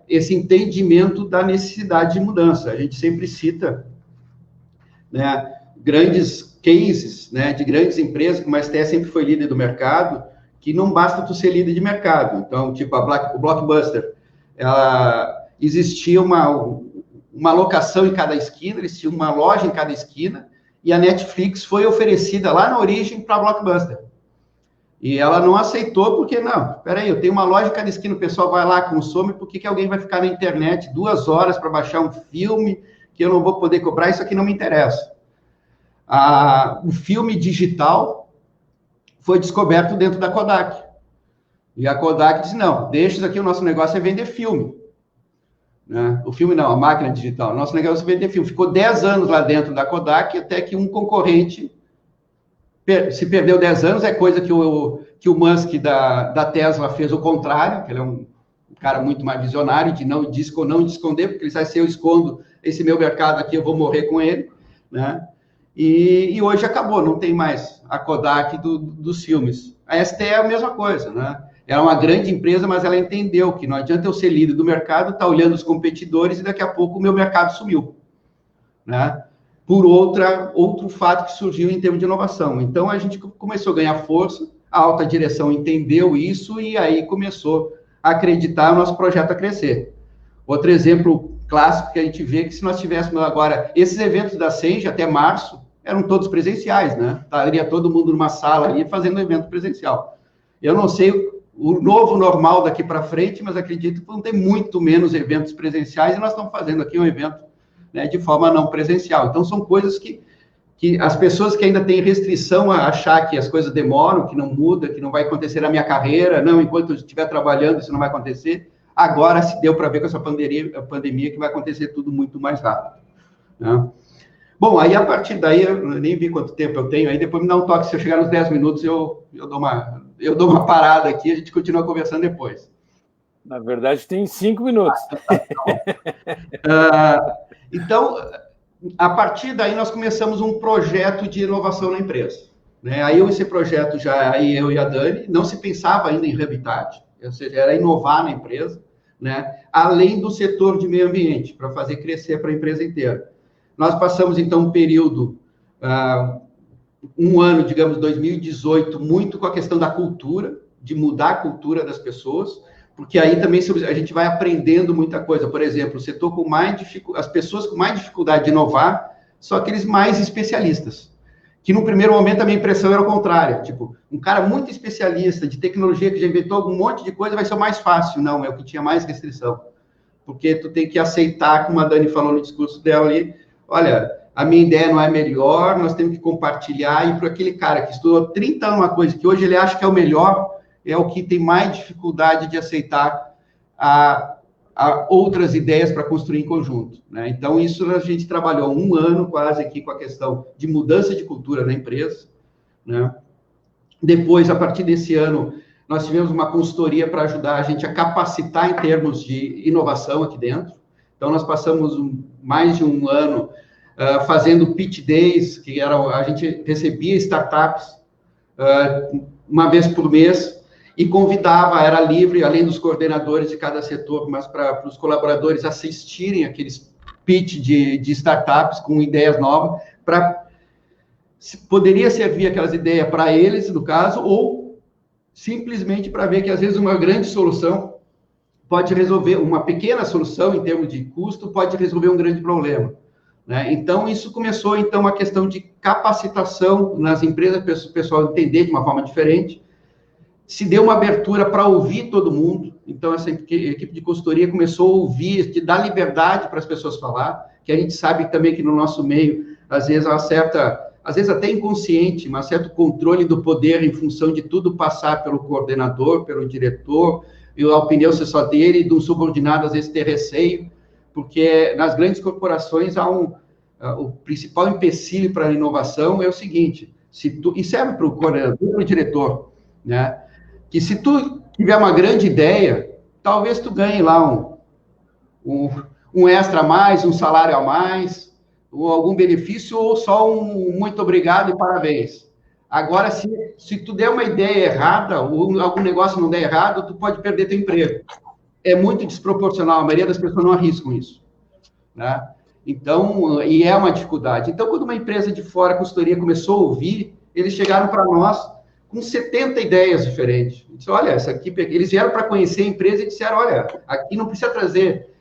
esse entendimento da necessidade de mudança. A gente sempre cita, né, grandes cases, né, de grandes empresas, como a STE sempre foi líder do mercado, que não basta tu ser líder de mercado. Então, tipo, o Blockbuster, existia uma locação em cada esquina, existia uma loja em cada esquina, e a Netflix foi oferecida lá na origem para a Blockbuster. E ela não aceitou porque, não, peraí, eu tenho uma loja cada esquina, o pessoal vai lá, consome, por que alguém vai ficar na internet 2 horas para baixar um filme que eu não vou poder cobrar? Isso aqui não me interessa. O filme digital foi descoberto dentro da Kodak. E a Kodak disse, não, deixa isso aqui, o nosso negócio é vender filme. Né? O filme não, a máquina digital. O nosso negócio é vender filme. Ficou 10 anos lá dentro da Kodak, até que um concorrente se perdeu 10 anos, é coisa que o Musk da Tesla fez o contrário, que ele é um cara muito mais visionário, de não esconder, porque ele sabe, se eu escondo esse meu mercado aqui, eu vou morrer com ele, né? E hoje acabou, não tem mais a Kodak dos filmes. A ST é a mesma coisa, né? Ela é uma grande empresa, mas ela entendeu que não adianta eu ser líder do mercado, estar olhando os competidores e daqui a pouco o meu mercado sumiu, né? Por outro fato que surgiu em termos de inovação. Então, a gente começou a ganhar força, a alta direção entendeu isso e aí começou a acreditar no nosso projeto a crescer. Outro exemplo clássico que a gente vê é que se nós tivéssemos agora, esses eventos da Senge até março, eram todos presenciais, né? Estaria todo mundo numa sala ali fazendo evento presencial. Eu não sei o novo normal daqui para frente, mas acredito que vão ter muito menos eventos presenciais e nós estamos fazendo aqui um evento, né, de forma não presencial. Então, são coisas que as pessoas que ainda têm restrição a achar que as coisas demoram, que não muda, que não vai acontecer na minha carreira, não, enquanto eu estiver trabalhando, isso não vai acontecer. Agora se deu para ver com essa pandemia que vai acontecer tudo muito mais rápido, né? Bom, aí a partir daí, eu nem vi quanto tempo eu tenho, aí depois me dá um toque, se eu chegar nos 10 minutos, eu dou uma parada aqui, a gente continua conversando depois. Na verdade, tem 5 minutos. Então, a partir daí, nós começamos um projeto de inovação na empresa, né? Aí, esse projeto, aí eu e a Dani, não se pensava ainda em Habitat, ou seja, era inovar na empresa, né? Além do setor de meio ambiente, para fazer crescer para a empresa inteira. Nós passamos, então, um período, um ano, digamos, 2018, muito com a questão da cultura, de mudar a cultura das pessoas, porque aí também a gente vai aprendendo muita coisa. Por exemplo, o setor com mais dificuldade, as pessoas com mais dificuldade de inovar são aqueles mais especialistas, que no primeiro momento a minha impressão era o contrário, tipo, um cara muito especialista de tecnologia que já inventou um monte de coisa vai ser o mais fácil. Não, é o que tinha mais restrição, porque tu tem que aceitar, como a Dani falou no discurso dela ali, olha, a minha ideia não é melhor, nós temos que compartilhar, e para aquele cara que estudou 30 anos uma coisa que hoje ele acha que é o melhor, é o que tem mais dificuldade de aceitar a outras ideias para construir em conjunto, né? Então, isso a gente trabalhou 1 ano quase aqui com a questão de mudança de cultura na empresa, né? Depois, a partir desse ano, nós tivemos uma consultoria para ajudar a gente a capacitar em termos de inovação aqui dentro. Então, nós passamos mais de 1 ano fazendo pitch days, que a gente recebia startups uma vez por mês, e convidava, era livre, além dos coordenadores de cada setor, mas para os colaboradores assistirem aqueles pitch de startups com ideias novas, poderia servir aquelas ideias para eles, no caso, ou simplesmente para ver que, às vezes, uma grande solução pode resolver, uma pequena solução, em termos de custo, pode resolver um grande problema, né? Então, isso começou, então, a questão de capacitação nas empresas, para o pessoal entender de uma forma diferente. Se deu uma abertura para ouvir todo mundo, então essa equipe de consultoria começou a ouvir, de dar liberdade para as pessoas falar, que a gente sabe também que no nosso meio, às vezes, às vezes até inconsciente, mas certo controle do poder em função de tudo passar pelo coordenador, pelo diretor, e a opinião ser só dele, e de um subordinado, às vezes, ter receio, porque nas grandes corporações o principal empecilho para a inovação é o seguinte, e serve para o coordenador e para o diretor, né? Que se tu tiver uma grande ideia, talvez tu ganhe lá um extra a mais, um salário a mais, ou algum benefício, ou só um muito obrigado e parabéns. Agora, se tu der uma ideia errada, ou algum negócio não der errado, tu pode perder teu emprego. É muito desproporcional, a maioria das pessoas não arriscam isso, né? Então, e é uma dificuldade. Então, quando uma empresa de fora, a consultoria, começou a ouvir, eles chegaram para nós com 70 ideias diferentes. Disse, olha, essa aqui, eles vieram para conhecer a empresa e disseram, olha, aqui não precisa trazer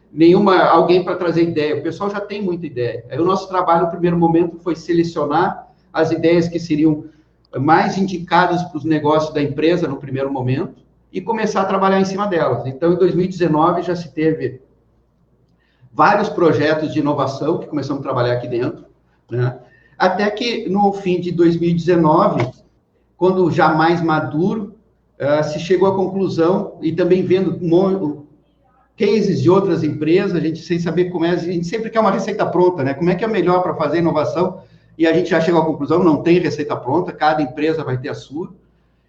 alguém para trazer ideia. O pessoal já tem muita ideia. Aí o nosso trabalho, no primeiro momento, foi selecionar as ideias que seriam mais indicadas para os negócios da empresa no primeiro momento e começar a trabalhar em cima delas. Então, em 2019, já se teve vários projetos de inovação que começamos a trabalhar aqui dentro, né? Até que, no fim de 2019, quando já mais maduro, se chegou à conclusão, e também vendo cases de outras empresas, a gente sem saber como é, a gente sempre quer uma receita pronta, né? Como é que é melhor para fazer inovação? E a gente já chegou à conclusão, não tem receita pronta, cada empresa vai ter a sua.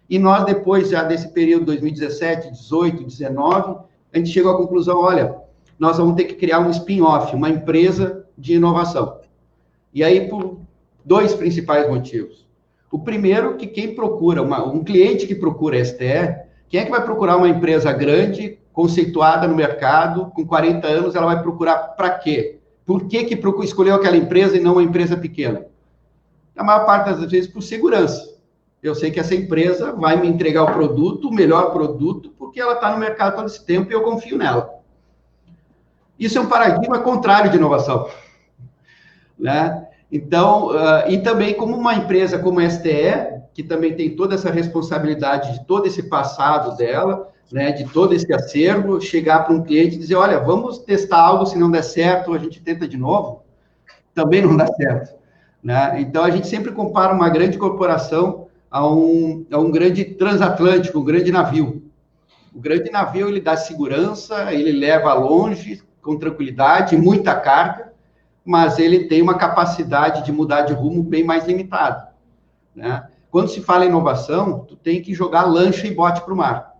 E nós, depois já desse período, 2017, 18, 19, a gente chegou à conclusão, olha, nós vamos ter que criar um spin-off, uma empresa de inovação. E aí, por 2 principais motivos. O primeiro, que quem procura, um cliente que procura STE, quem é que vai procurar uma empresa grande, conceituada no mercado, com 40 anos, ela vai procurar para quê? Por que escolheu aquela empresa e não uma empresa pequena? A maior parte das vezes por segurança. Eu sei que essa empresa vai me entregar o produto, o melhor produto, porque ela está no mercado todo esse tempo e eu confio nela. Isso é um paradigma contrário de inovação, né? Então, e também como uma empresa como a STE, que também tem toda essa responsabilidade de todo esse passado dela, né, de todo esse acervo, chegar para um cliente e dizer, olha, vamos testar algo, se não der certo, a gente tenta de novo, também não dá certo, né? Então, a gente sempre compara uma grande corporação a um grande transatlântico, um grande navio. O grande navio, ele dá segurança, ele leva longe, com tranquilidade, muita carga, mas ele tem uma capacidade de mudar de rumo bem mais limitada, né? Quando se fala em inovação, tu tem que jogar lancha e bote para o mar,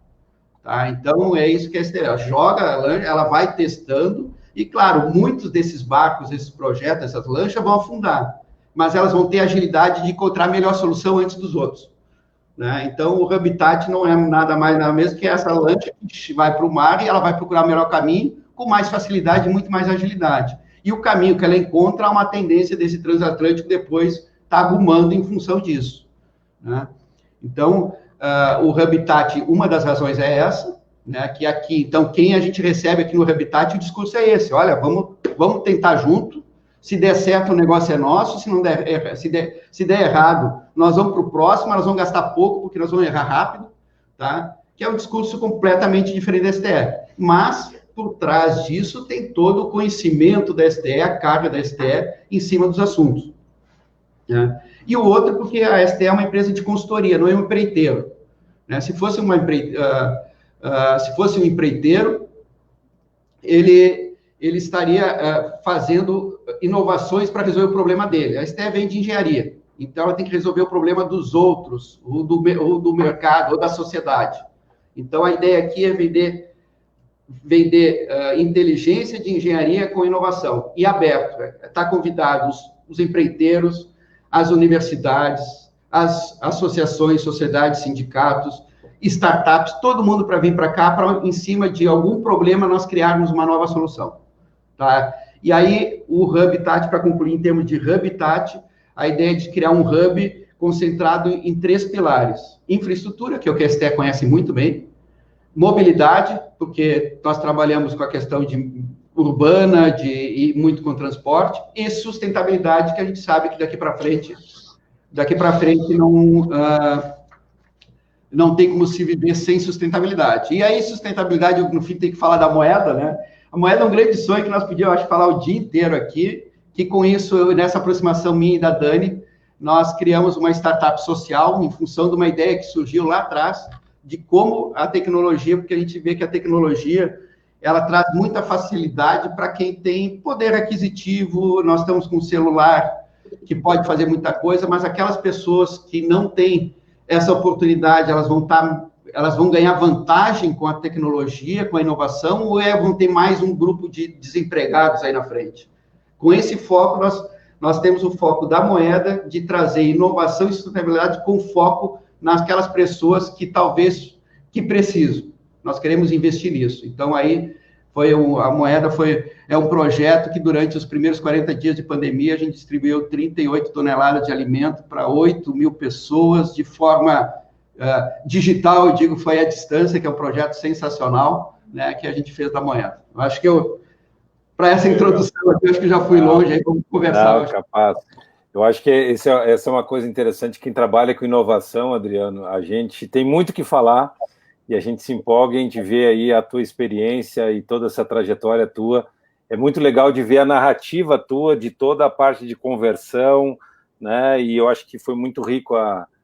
tá? Então, é isso que a STE joga, a lancha, ela vai testando, e claro, muitos desses barcos, esses projetos, essas lanchas vão afundar, mas elas vão ter agilidade de encontrar a melhor solução antes dos outros, né? Então, o Habitat não é nada mais nada mesmo que essa lancha que vai para o mar e ela vai procurar o melhor caminho com mais facilidade e muito mais agilidade. E o caminho que ela encontra é uma tendência desse transatlântico depois tá arrumando em função disso, né? Então, o Habitat, uma das razões é essa, né? Que aqui, então, quem a gente recebe aqui no Habitat, o discurso é esse, olha, vamos tentar junto, se der certo o negócio é nosso, se não der, se der errado, nós vamos para o próximo, nós vamos gastar pouco, porque nós vamos errar rápido, tá? Que é um discurso completamente diferente da STE, mas por trás disso tem todo o conhecimento da STE, a carga da STE em cima dos assuntos, né? E o outro porque a STE é uma empresa de consultoria, não é um empreiteiro, né? Se fosse um empreiteiro, ele estaria fazendo inovações para resolver o problema dele. A STE vem de engenharia, então ela tem que resolver o problema dos outros, ou do mercado, ou da sociedade. Então, a ideia aqui é vender inteligência de engenharia com inovação, e aberto, está convidados os empreiteiros, as universidades, as associações, sociedades, sindicatos, startups, todo mundo para vir para cá, para em cima de algum problema nós criarmos uma nova solução, tá? E aí, o Habitat, para concluir em termos de Habitat, a ideia é de criar um hub concentrado em 3 pilares. Infraestrutura, que é o que a STE conhece muito bem, mobilidade, porque nós trabalhamos com a questão de urbana, e muito com transporte, e sustentabilidade, que a gente sabe que daqui para frente não tem como se viver sem sustentabilidade. E aí, sustentabilidade, no fim, tem que falar da moeda, né? A moeda é um grande sonho que nós podíamos, acho, falar o dia inteiro aqui, que com isso, nessa aproximação minha e da Dani, nós criamos uma startup social em função de uma ideia que surgiu lá atrás, de como a tecnologia, porque a gente vê que a tecnologia, ela traz muita facilidade para quem tem poder aquisitivo. Nós estamos com um celular que pode fazer muita coisa, mas aquelas pessoas que não têm essa oportunidade, elas vão ganhar vantagem com a tecnologia, com a inovação, ou vão ter mais um grupo de desempregados aí na frente? Com esse foco, nós temos o foco da moeda, de trazer inovação e sustentabilidade com foco naquelas pessoas que talvez precisam. Nós queremos investir nisso. Então, aí, a moeda é um projeto que, durante os primeiros 40 dias de pandemia, a gente distribuiu 38 toneladas de alimento para 8 mil pessoas, de forma digital, eu digo, foi à distância, que é um projeto sensacional, né, que a gente fez da moeda. Eu acho que eu para essa introdução aqui. Eu acho que já fui longe, aí vamos conversar. Não, capaz. Eu acho que essa é uma coisa interessante. Quem trabalha com inovação, Adriano, a gente tem muito que falar e a gente se empolga e a gente vê aí a tua experiência e toda essa trajetória tua. É muito legal de ver a narrativa tua de toda a parte de conversão, né? E eu acho que foi muito rica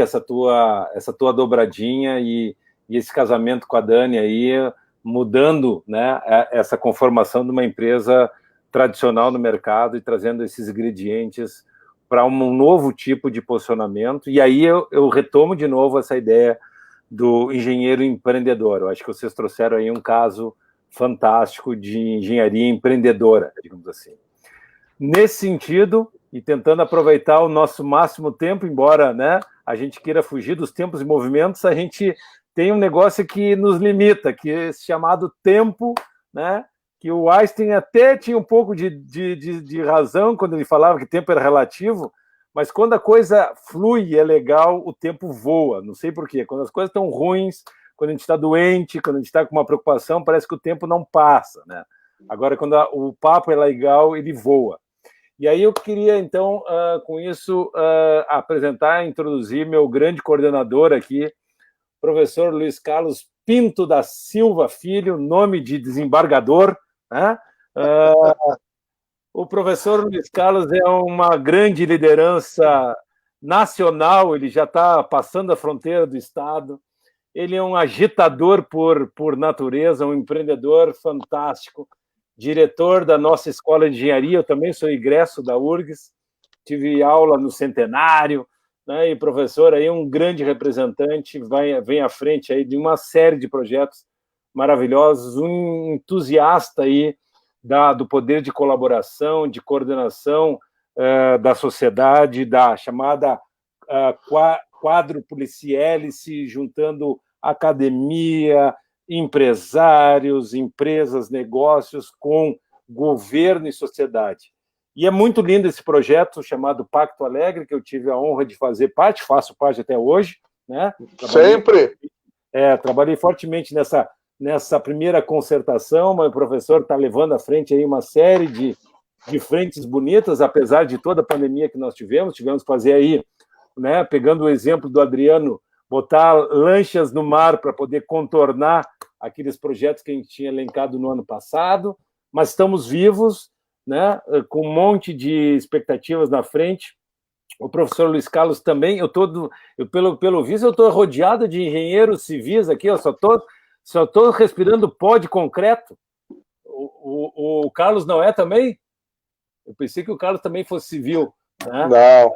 essa tua dobradinha e esse casamento com a Dani aí, mudando, né, essa conformação de uma empresa tradicional no mercado e trazendo esses ingredientes para um novo tipo de posicionamento. E aí eu retomo de novo essa ideia do engenheiro empreendedor. Eu acho que vocês trouxeram aí um caso fantástico de engenharia empreendedora, digamos assim. Nesse sentido, e tentando aproveitar o nosso máximo tempo, embora, né, a gente queira fugir dos tempos e movimentos, a gente tem um negócio que nos limita, que é chamado tempo, né? Que o Einstein até tinha um pouco de razão quando ele falava que tempo era relativo, mas quando a coisa flui e é legal, o tempo voa. Não sei por quê. Quando as coisas estão ruins, quando a gente está doente, quando a gente está com uma preocupação, parece que o tempo não passa, né? Agora, quando o papo é legal, ele voa. E aí eu queria, então, com isso, apresentar e introduzir meu grande coordenador aqui, professor Luiz Carlos Pinto da Silva Filho, nome de desembargador, né? O professor Luiz Carlos é uma grande liderança nacional, ele já está passando a fronteira do Estado, ele é um agitador por natureza, um empreendedor fantástico, diretor da nossa escola de engenharia, eu também sou egresso da URGS, tive aula no Centenário, né, e professor aí um grande representante, vem à frente aí de uma série de projetos maravilhosos, um entusiasta aí do poder de colaboração, de coordenação da sociedade, da chamada quádruplice hélice, juntando academia, empresários, empresas, negócios com governo e sociedade. E é muito lindo esse projeto chamado Pacto Alegre, que eu tive a honra de fazer parte, faço parte até hoje, né? Trabalhei fortemente nessa primeira concertação, mas o professor está levando à frente aí uma série de frentes bonitas, apesar de toda a pandemia que nós tivemos que fazer aí, né, pegando o exemplo do Adriano, botar lanchas no mar para poder contornar aqueles projetos que a gente tinha elencado no ano passado, mas estamos vivos, né, com um monte de expectativas na frente. O professor Luiz Carlos também, pelo visto, eu estou rodeado de engenheiros civis aqui, eu só estou respirando pó de concreto. O Carlos não é também? Eu pensei que o Carlos também fosse civil. Né? Não.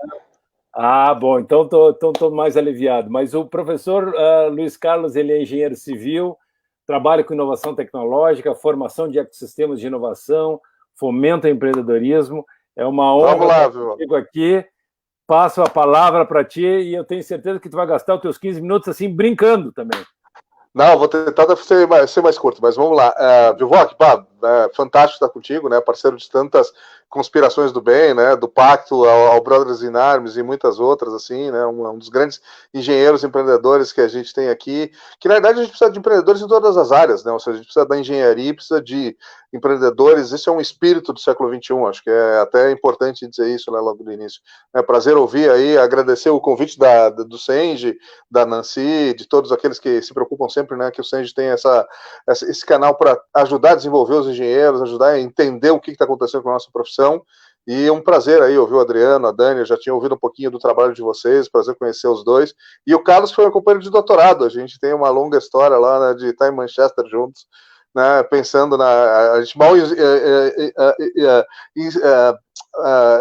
Ah, bom, então estou mais aliviado. Mas o professor Luiz Carlos, ele é engenheiro civil, trabalha com inovação tecnológica, formação de ecossistemas de inovação, fomenta o empreendedorismo. É uma honra estar contigo aqui. Passo a palavra para ti e eu tenho certeza que tu vai gastar os teus 15 minutos assim, brincando também. Não, vou tentar ser mais curto, mas vamos lá. Vivok, fantástico estar contigo, né? Parceiro de tantas conspirações do bem, né? Do Pacto ao Brothers in Arms e muitas outras, assim, né? Um dos grandes engenheiros empreendedores que a gente tem aqui, que na verdade a gente precisa de empreendedores em todas as áreas, né? Ou seja, a gente precisa da engenharia, precisa de empreendedores. Esse é um espírito do século XXI, acho que é até importante dizer isso, né, logo do início. É prazer ouvir aí, agradecer o convite do Senji, da Nancy, de todos aqueles que se preocupam sempre, né, que o Senji tem esse canal para ajudar a desenvolver os engenheiros, ajudar a entender o que está acontecendo com a nossa profissão. E um prazer aí ouvir o Adriano, a Dani, eu já tinha ouvido um pouquinho do trabalho de vocês, prazer conhecer os dois. E o Carlos foi meu companheiro de doutorado, a gente tem uma longa história lá, né, de estar em Manchester juntos, né, pensando a gente mal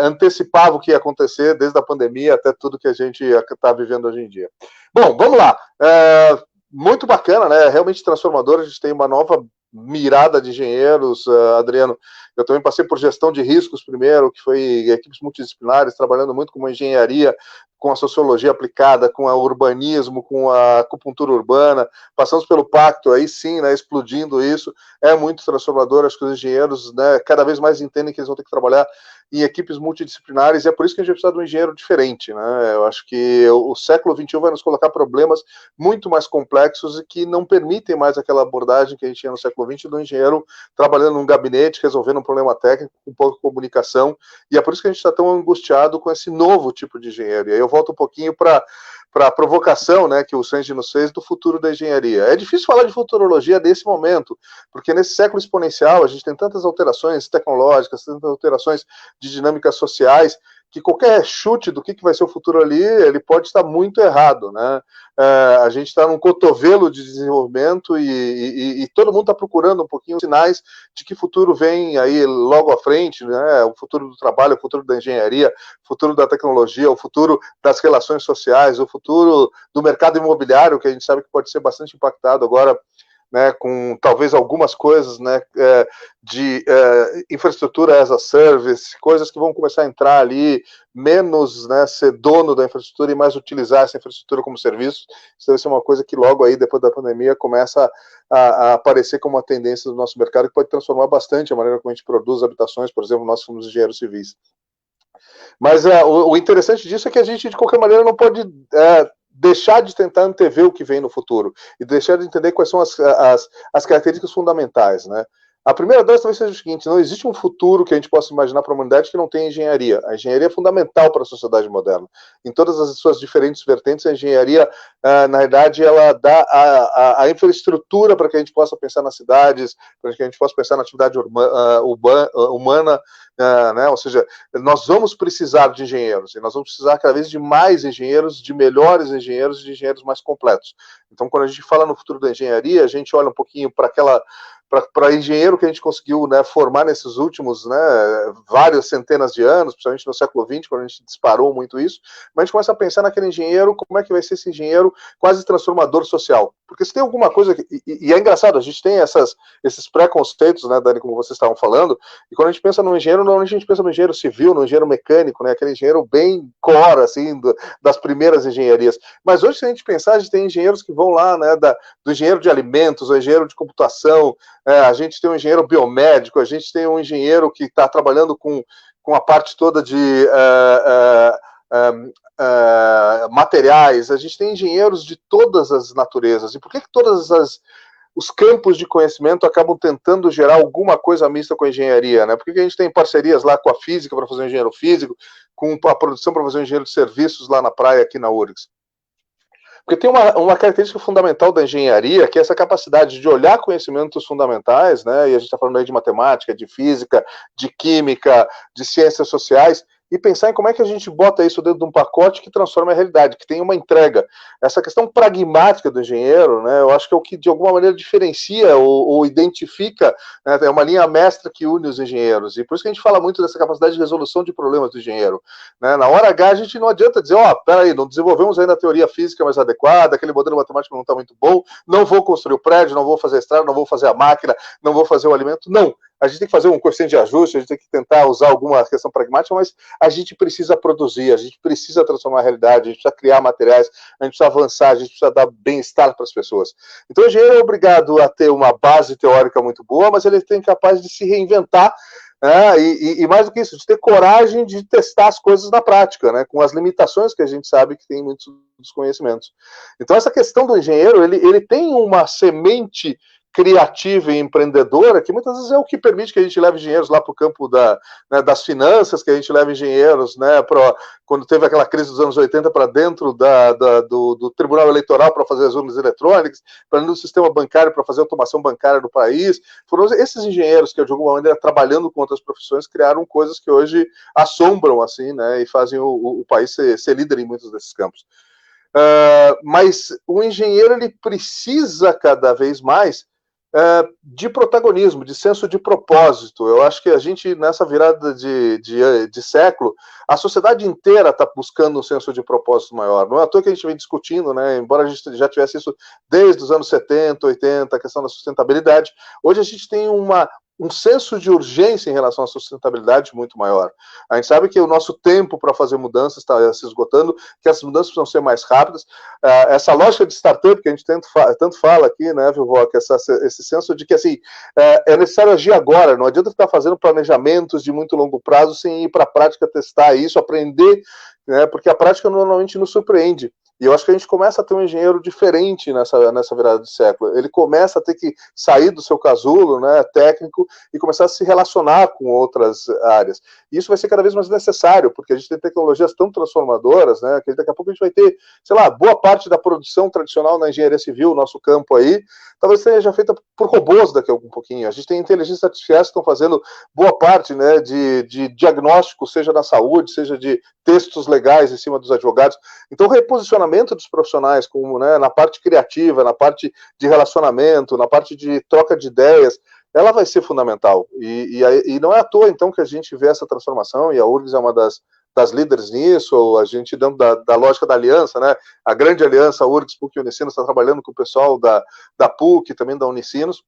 antecipava o que ia acontecer desde a pandemia até tudo que a gente está vivendo hoje em dia. Bom, vamos lá. Muito bacana, né? Realmente transformador. A gente tem uma nova mirada de engenheiros, Adriano. Eu também passei por gestão de riscos primeiro, que foi equipes multidisciplinares, trabalhando muito com uma engenharia com a sociologia aplicada, com o urbanismo, com a acupuntura urbana, passamos pelo pacto, aí sim, né, explodindo isso, é muito transformador. Acho que os engenheiros, né, cada vez mais entendem que eles vão ter que trabalhar em equipes multidisciplinares, e é por isso que a gente vai precisar de um engenheiro diferente, né? Eu acho que o século XXI vai nos colocar problemas muito mais complexos e que não permitem mais aquela abordagem que a gente tinha no século XX do engenheiro trabalhando num gabinete, resolvendo um problema técnico, com pouca comunicação, e é por isso que a gente está tão angustiado com esse novo tipo de engenheiro. E aí eu volto um pouquinho para a provocação, né, que o Sanji nos fez do futuro da engenharia. É difícil falar de futurologia nesse momento, porque nesse século exponencial a gente tem tantas alterações tecnológicas, tantas alterações de dinâmicas sociais, que qualquer chute do que vai ser o futuro ali, ele pode estar muito errado, né? A gente está num cotovelo de desenvolvimento e todo mundo está procurando um pouquinho sinais de que futuro vem aí logo à frente, né? O futuro do trabalho, o futuro da engenharia, o futuro da tecnologia, o futuro das relações sociais, o futuro do mercado imobiliário, que a gente sabe que pode ser bastante impactado agora, né, com talvez algumas coisas, né, de infraestrutura as a service, coisas que vão começar a entrar ali, menos, né, ser dono da infraestrutura e mais utilizar essa infraestrutura como serviço. Isso deve ser uma coisa que logo aí, depois da pandemia, começa a aparecer como uma tendência do nosso mercado, que pode transformar bastante a maneira como a gente produz habitações, por exemplo, nós somos engenheiros civis. Mas o interessante disso é que a gente, de qualquer maneira, não pode deixar de tentar antever o que vem no futuro e deixar de entender quais são as características fundamentais, né? A primeira delas talvez seja o seguinte: não existe um futuro que a gente possa imaginar para a humanidade que não tenha engenharia. A engenharia é fundamental para a sociedade moderna. Em todas as suas diferentes vertentes, a engenharia, na verdade, ela dá a infraestrutura para que a gente possa pensar nas cidades, para que a gente possa pensar na atividade humana, né? Ou seja, nós vamos precisar de engenheiros, e nós vamos precisar cada vez de mais engenheiros, de melhores engenheiros, de engenheiros mais completos. Então, quando a gente fala no futuro da engenharia, a gente olha um pouquinho para engenheiro que a gente conseguiu, né, formar nesses últimos, né, várias centenas de anos, principalmente no século XX, quando a gente disparou muito isso, mas a gente começa a pensar naquele engenheiro, como é que vai ser esse engenheiro quase transformador social. Porque se tem alguma coisa, e é engraçado, a gente tem esses preconceitos, né, Dani, como vocês estavam falando, e quando a gente pensa no engenheiro, normalmente a gente pensa no engenheiro civil, no engenheiro mecânico, né, aquele engenheiro bem core, assim, das primeiras engenharias. Mas hoje, se a gente pensar, a gente tem engenheiros que vão lá, né, do engenheiro de alimentos, o engenheiro de computação, a gente tem um engenheiro biomédico, a gente tem um engenheiro que está trabalhando com a parte toda de materiais, a gente tem engenheiros de todas as naturezas. E por que todas os campos de conhecimento acabam tentando gerar alguma coisa mista com a engenharia, né? Por que a gente tem parcerias lá com a física para fazer um engenheiro físico, com a produção para fazer um engenheiro de serviços lá na praia, aqui na URGS? Porque tem uma característica fundamental da engenharia, que é essa capacidade de olhar conhecimentos fundamentais, né? E a gente está falando aí de matemática, de física, de química, de ciências sociais, e pensar em como é que a gente bota isso dentro de um pacote que transforma a realidade, que tem uma entrega. Essa questão pragmática do engenheiro, né, eu acho que é o que de alguma maneira diferencia ou identifica, né, é uma linha mestra que une os engenheiros, e por isso que a gente fala muito dessa capacidade de resolução de problemas do engenheiro, né? Na hora H a gente não adianta dizer, peraí, não desenvolvemos ainda a teoria física mais adequada, aquele modelo matemático não está muito bom, não vou construir o prédio, não vou fazer a estrada, não vou fazer a máquina, não vou fazer o alimento. Não, a gente tem que fazer um coeficiente de ajuste, a gente tem que tentar usar alguma questão pragmática, mas a gente precisa produzir, a gente precisa transformar a realidade, a gente precisa criar materiais, a gente precisa avançar, a gente precisa dar bem-estar para as pessoas. Então o engenheiro é obrigado a ter uma base teórica muito boa, mas ele tem capaz de se reinventar, né? E mais do que isso, de ter coragem de testar as coisas na prática, né? Com as limitações que a gente sabe que tem muitos dos conhecimentos. Então essa questão do engenheiro, ele tem uma semente criativa e empreendedora, que muitas vezes é o que permite que a gente leve engenheiros lá para o campo das finanças, que a gente leve engenheiros, né, quando teve aquela crise dos anos 80, para dentro do Tribunal Eleitoral para fazer as urnas eletrônicas, para dentro do sistema bancário para fazer a automação bancária do país. Foram esses engenheiros que, de alguma maneira, trabalhando com outras profissões, criaram coisas que hoje assombram, assim, né, e fazem o país ser líder em muitos desses campos. Mas o engenheiro, ele precisa cada vez mais de protagonismo, de senso de propósito. Eu acho que a gente, nessa virada de século, a sociedade inteira está buscando um senso de propósito maior. Não é à toa que a gente vem discutindo, né, embora a gente já tivesse isso desde os anos 70, 80, a questão da sustentabilidade, hoje a gente tem um senso de urgência em relação à sustentabilidade muito maior. A gente sabe que o nosso tempo para fazer mudanças está se esgotando, que as mudanças precisam ser mais rápidas. Essa lógica de startup que a gente tanto fala aqui, né, Vilvoc, esse senso de que assim, é necessário agir agora, não adianta estar fazendo planejamentos de muito longo prazo sem ir para a prática testar isso, aprender, né, porque a prática normalmente nos surpreende. E eu acho que a gente começa a ter um engenheiro diferente nessa virada de século. Ele começa a ter que sair do seu casulo, né, técnico, e começar a se relacionar com outras áreas. E isso vai ser cada vez mais necessário, porque a gente tem tecnologias tão transformadoras, né, que daqui a pouco a gente vai ter, sei lá, boa parte da produção tradicional na engenharia civil, nosso campo aí, talvez seja feita por robôs daqui a um pouquinho. A gente tem inteligências artificiais que estão fazendo boa parte, né, de diagnóstico, seja na saúde, seja de textos legais em cima dos advogados. Então, o reposicionamento dos profissionais, como, né, na parte criativa, na parte de relacionamento, na parte de troca de ideias, ela vai ser fundamental. E não é à toa, então, que a gente vê essa transformação, e a URGS é uma das líderes nisso, a gente dentro da lógica da aliança, né, a grande aliança URGS, PUC e Unicinos, está trabalhando com o pessoal da PUC e também da Unicinos,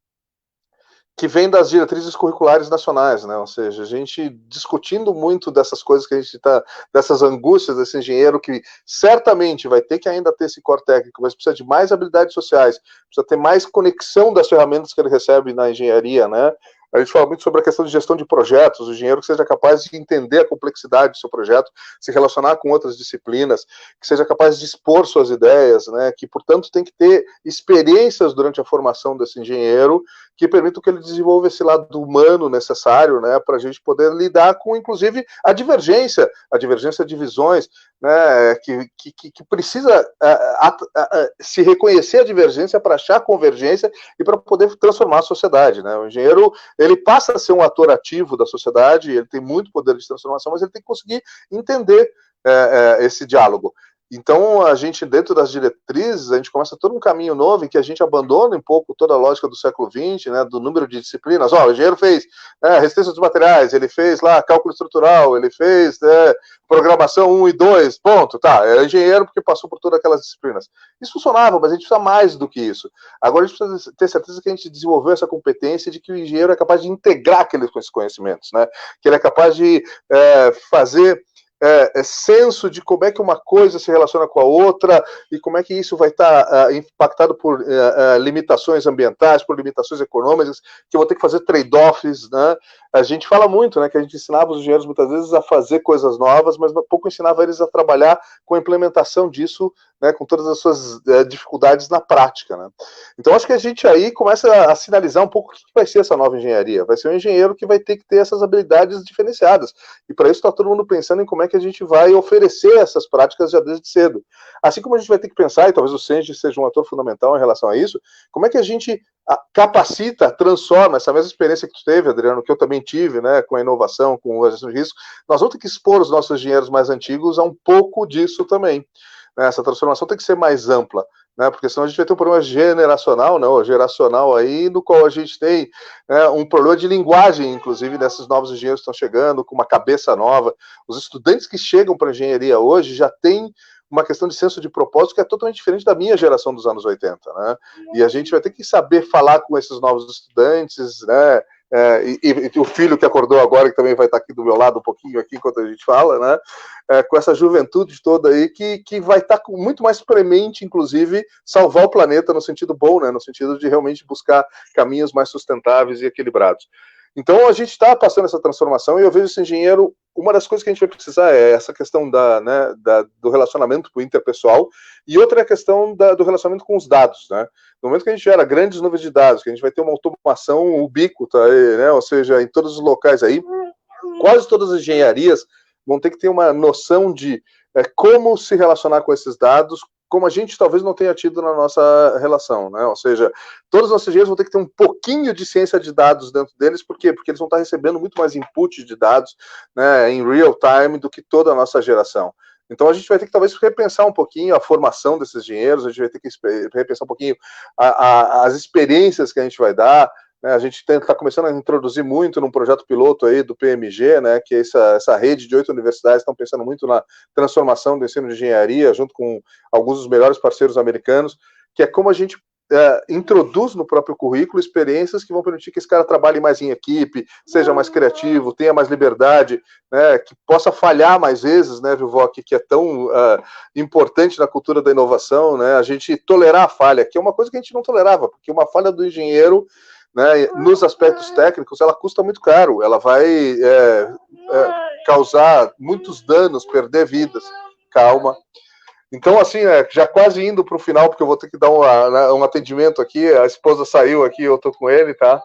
que vem das diretrizes curriculares nacionais, né? Ou seja, a gente discutindo muito dessas coisas que a gente está, dessas angústias desse engenheiro que certamente vai ter que ainda ter esse core técnico, mas precisa de mais habilidades sociais, precisa ter mais conexão das ferramentas que ele recebe na engenharia, né? A gente fala muito sobre a questão de gestão de projetos, o engenheiro que seja capaz de entender a complexidade do seu projeto, se relacionar com outras disciplinas, que seja capaz de expor suas ideias, né, que, portanto, tem que ter experiências durante a formação desse engenheiro que permitam que ele desenvolva esse lado humano necessário, né, para a gente poder lidar com, inclusive, a divergência de visões, né, que precisa se reconhecer a divergência para achar a convergência e para poder transformar a sociedade, né? O engenheiro, ele passa a ser um ator ativo da sociedade, ele tem muito poder de transformação, mas ele tem que conseguir entender esse diálogo. Então, a gente, dentro das diretrizes, a gente começa todo um caminho novo em que a gente abandona um pouco toda a lógica do século XX, né, do número de disciplinas. O engenheiro fez resistência dos materiais, ele fez lá cálculo estrutural, ele fez programação 1 e 2, ponto, tá, é engenheiro porque passou por todas aquelas disciplinas. Isso funcionava, mas a gente precisa mais do que isso. Agora a gente precisa ter certeza que a gente desenvolveu essa competência de que o engenheiro é capaz de integrar aqueles conhecimentos, né, que ele é capaz de fazer senso de como é que uma coisa se relaciona com a outra e como é que isso vai estar impactado por limitações ambientais, por limitações econômicas, que eu vou ter que fazer trade-offs, né? A gente fala muito, né, que a gente ensinava os engenheiros muitas vezes a fazer coisas novas, mas pouco ensinava eles a trabalhar com a implementação disso, né, com todas as suas dificuldades na prática, né? Então acho que a gente aí começa a sinalizar um pouco o que vai ser essa nova engenharia. Vai ser um engenheiro que vai ter que ter essas habilidades diferenciadas. E para isso está todo mundo pensando em como é que a gente vai oferecer essas práticas já desde cedo. Assim como a gente vai ter que pensar, e talvez o Senji seja um ator fundamental em relação a isso, como é que a gente capacita, transforma essa mesma experiência que tu teve, Adriano, que eu também tive, né, com a inovação, com a gestão de risco. Nós vamos ter que expor os nossos engenheiros mais antigos a um pouco disso também. Essa transformação tem que ser mais ampla, né, porque senão a gente vai ter um problema generacional, né, ou geracional aí, no qual a gente tem um problema de linguagem, inclusive, desses novos engenheiros que estão chegando, com uma cabeça nova. Os estudantes que chegam para a engenharia hoje já têm uma questão de senso de propósito que é totalmente diferente da minha geração dos anos 80, né, e a gente vai ter que saber falar com esses novos estudantes, né, e o filho que acordou agora, que também vai estar aqui do meu lado um pouquinho aqui enquanto a gente fala, né, com essa juventude toda aí que vai estar muito mais premente, inclusive, salvar o planeta no sentido bom, né, no sentido de realmente buscar caminhos mais sustentáveis e equilibrados. Então a gente está passando essa transformação e eu vejo esse engenheiro, uma das coisas que a gente vai precisar é essa questão do relacionamento interpessoal, e outra é a questão do relacionamento com os dados, né? No momento que a gente gera grandes nuvens de dados, que a gente vai ter uma automação ubíquota, né? Ou seja, em todos os locais aí, quase todas as engenharias vão ter que ter uma noção de como se relacionar com esses dados, como a gente talvez não tenha tido na nossa relação, né? Ou seja, todos os nossos engenheiros vão ter que ter um pouquinho de ciência de dados dentro deles, por quê? Porque eles vão estar recebendo muito mais input de dados, né, em real time do que toda a nossa geração. Então a gente vai ter que talvez repensar um pouquinho a formação desses engenheiros, a gente vai ter que repensar um pouquinho as experiências que a gente vai dar, né? A gente está começando a introduzir muito num projeto piloto aí do PMG, né, que é essa rede de 8 universidades estão pensando muito na transformação do ensino de engenharia, junto com alguns dos melhores parceiros americanos, que é como a gente introduz no próprio currículo experiências que vão permitir que esse cara trabalhe mais em equipe, seja mais criativo, tenha mais liberdade, né, que possa falhar mais vezes, né, Vilvoc, que é tão importante na cultura da inovação, né, a gente tolerar a falha, que é uma coisa que a gente não tolerava, porque uma falha do engenheiro, né, nos aspectos técnicos, ela custa muito caro, ela vai causar muitos danos, perder vidas. Calma. Então, assim, já quase indo para o final, porque eu vou ter que dar um atendimento aqui, a esposa saiu aqui, eu estou com ele, tá?